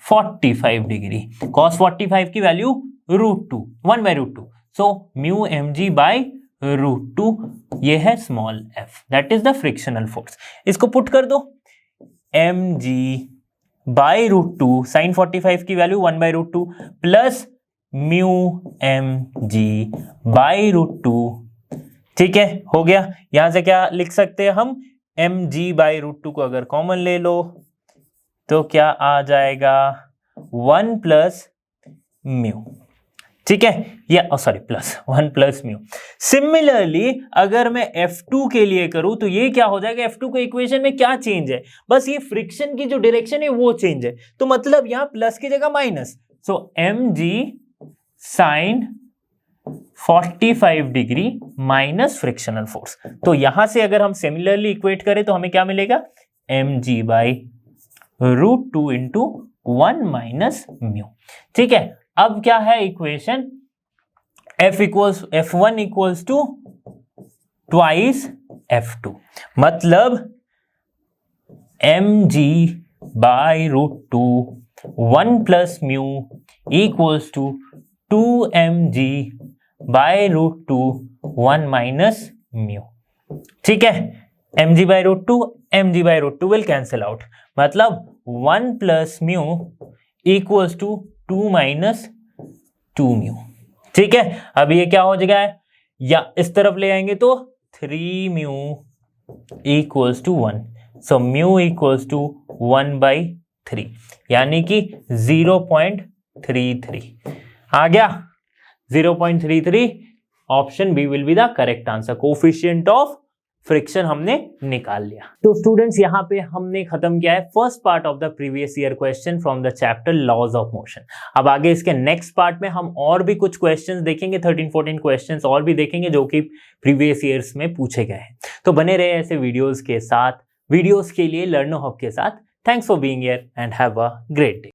45 degree, cos 45 की value √2, 1/√2, so mu M G by √2, ये है small F, that is the frictional force. इसको पुट कर दो, एम जी बाई √2, साइन 45 की value 1/√2 plus mu M G by √2, ठीक है, हो गया। यहां से क्या लिख सकते हैं हम, एम जी बाई √2 को अगर कॉमन ले लो तो क्या आ जाएगा, 1 प्लस म्यू, ठीक है, या sorry plus 1 plus mu. Similarly अगर मैं F2 के लिए करूं तो ये क्या हो जाएगा, F2 के इक्वेशन में क्या चेंज है, बस ये फ्रिक्शन की जो डायरेक्शन है वो चेंज है, तो मतलब यहां प्लस की जगह माइनस, सो एम जी sine 45 degree minus frictional force. तो यहां से अगर हम सिमिलरली इक्वेट करें तो हमें क्या मिलेगा, M G by √2 into 1 minus mu, ठीक है। अब क्या है equation, F1 equals to twice F2, मतलब M G by √2 1 plus mu equals to 2mg by √2 1 minus mu, ठीक है। mg by √2 will cancel out, मतलब 1 plus mu equals to 2 minus 2 mu, ठीक है। अब ये क्या हो जाएगा, या इस तरफ ले आएंगे तो 3 mu equals to 1, so mu equals to 1/3, यानी कि 0.33 आ गया, 0.33, option B will be the correct answer. Coefficient of friction हमने निकाल लिया। तो स्टूडेंट्स यहाँ पे हमने खत्म किया है first part of the previous year question from the chapter laws of motion. अब आगे इसके नेक्स्ट पार्ट में हम और भी कुछ क्वेश्चंस देखेंगे, 13-14 क्वेश्चंस और भी देखेंगे जो कि प्रीवियस ईयर्स में पूछे गए हैं। तो बने रहे ऐसे वीडियोस के साथ, वीडियोस के लिए लर्नो हब के साथ। Thanks for being here and have a great day.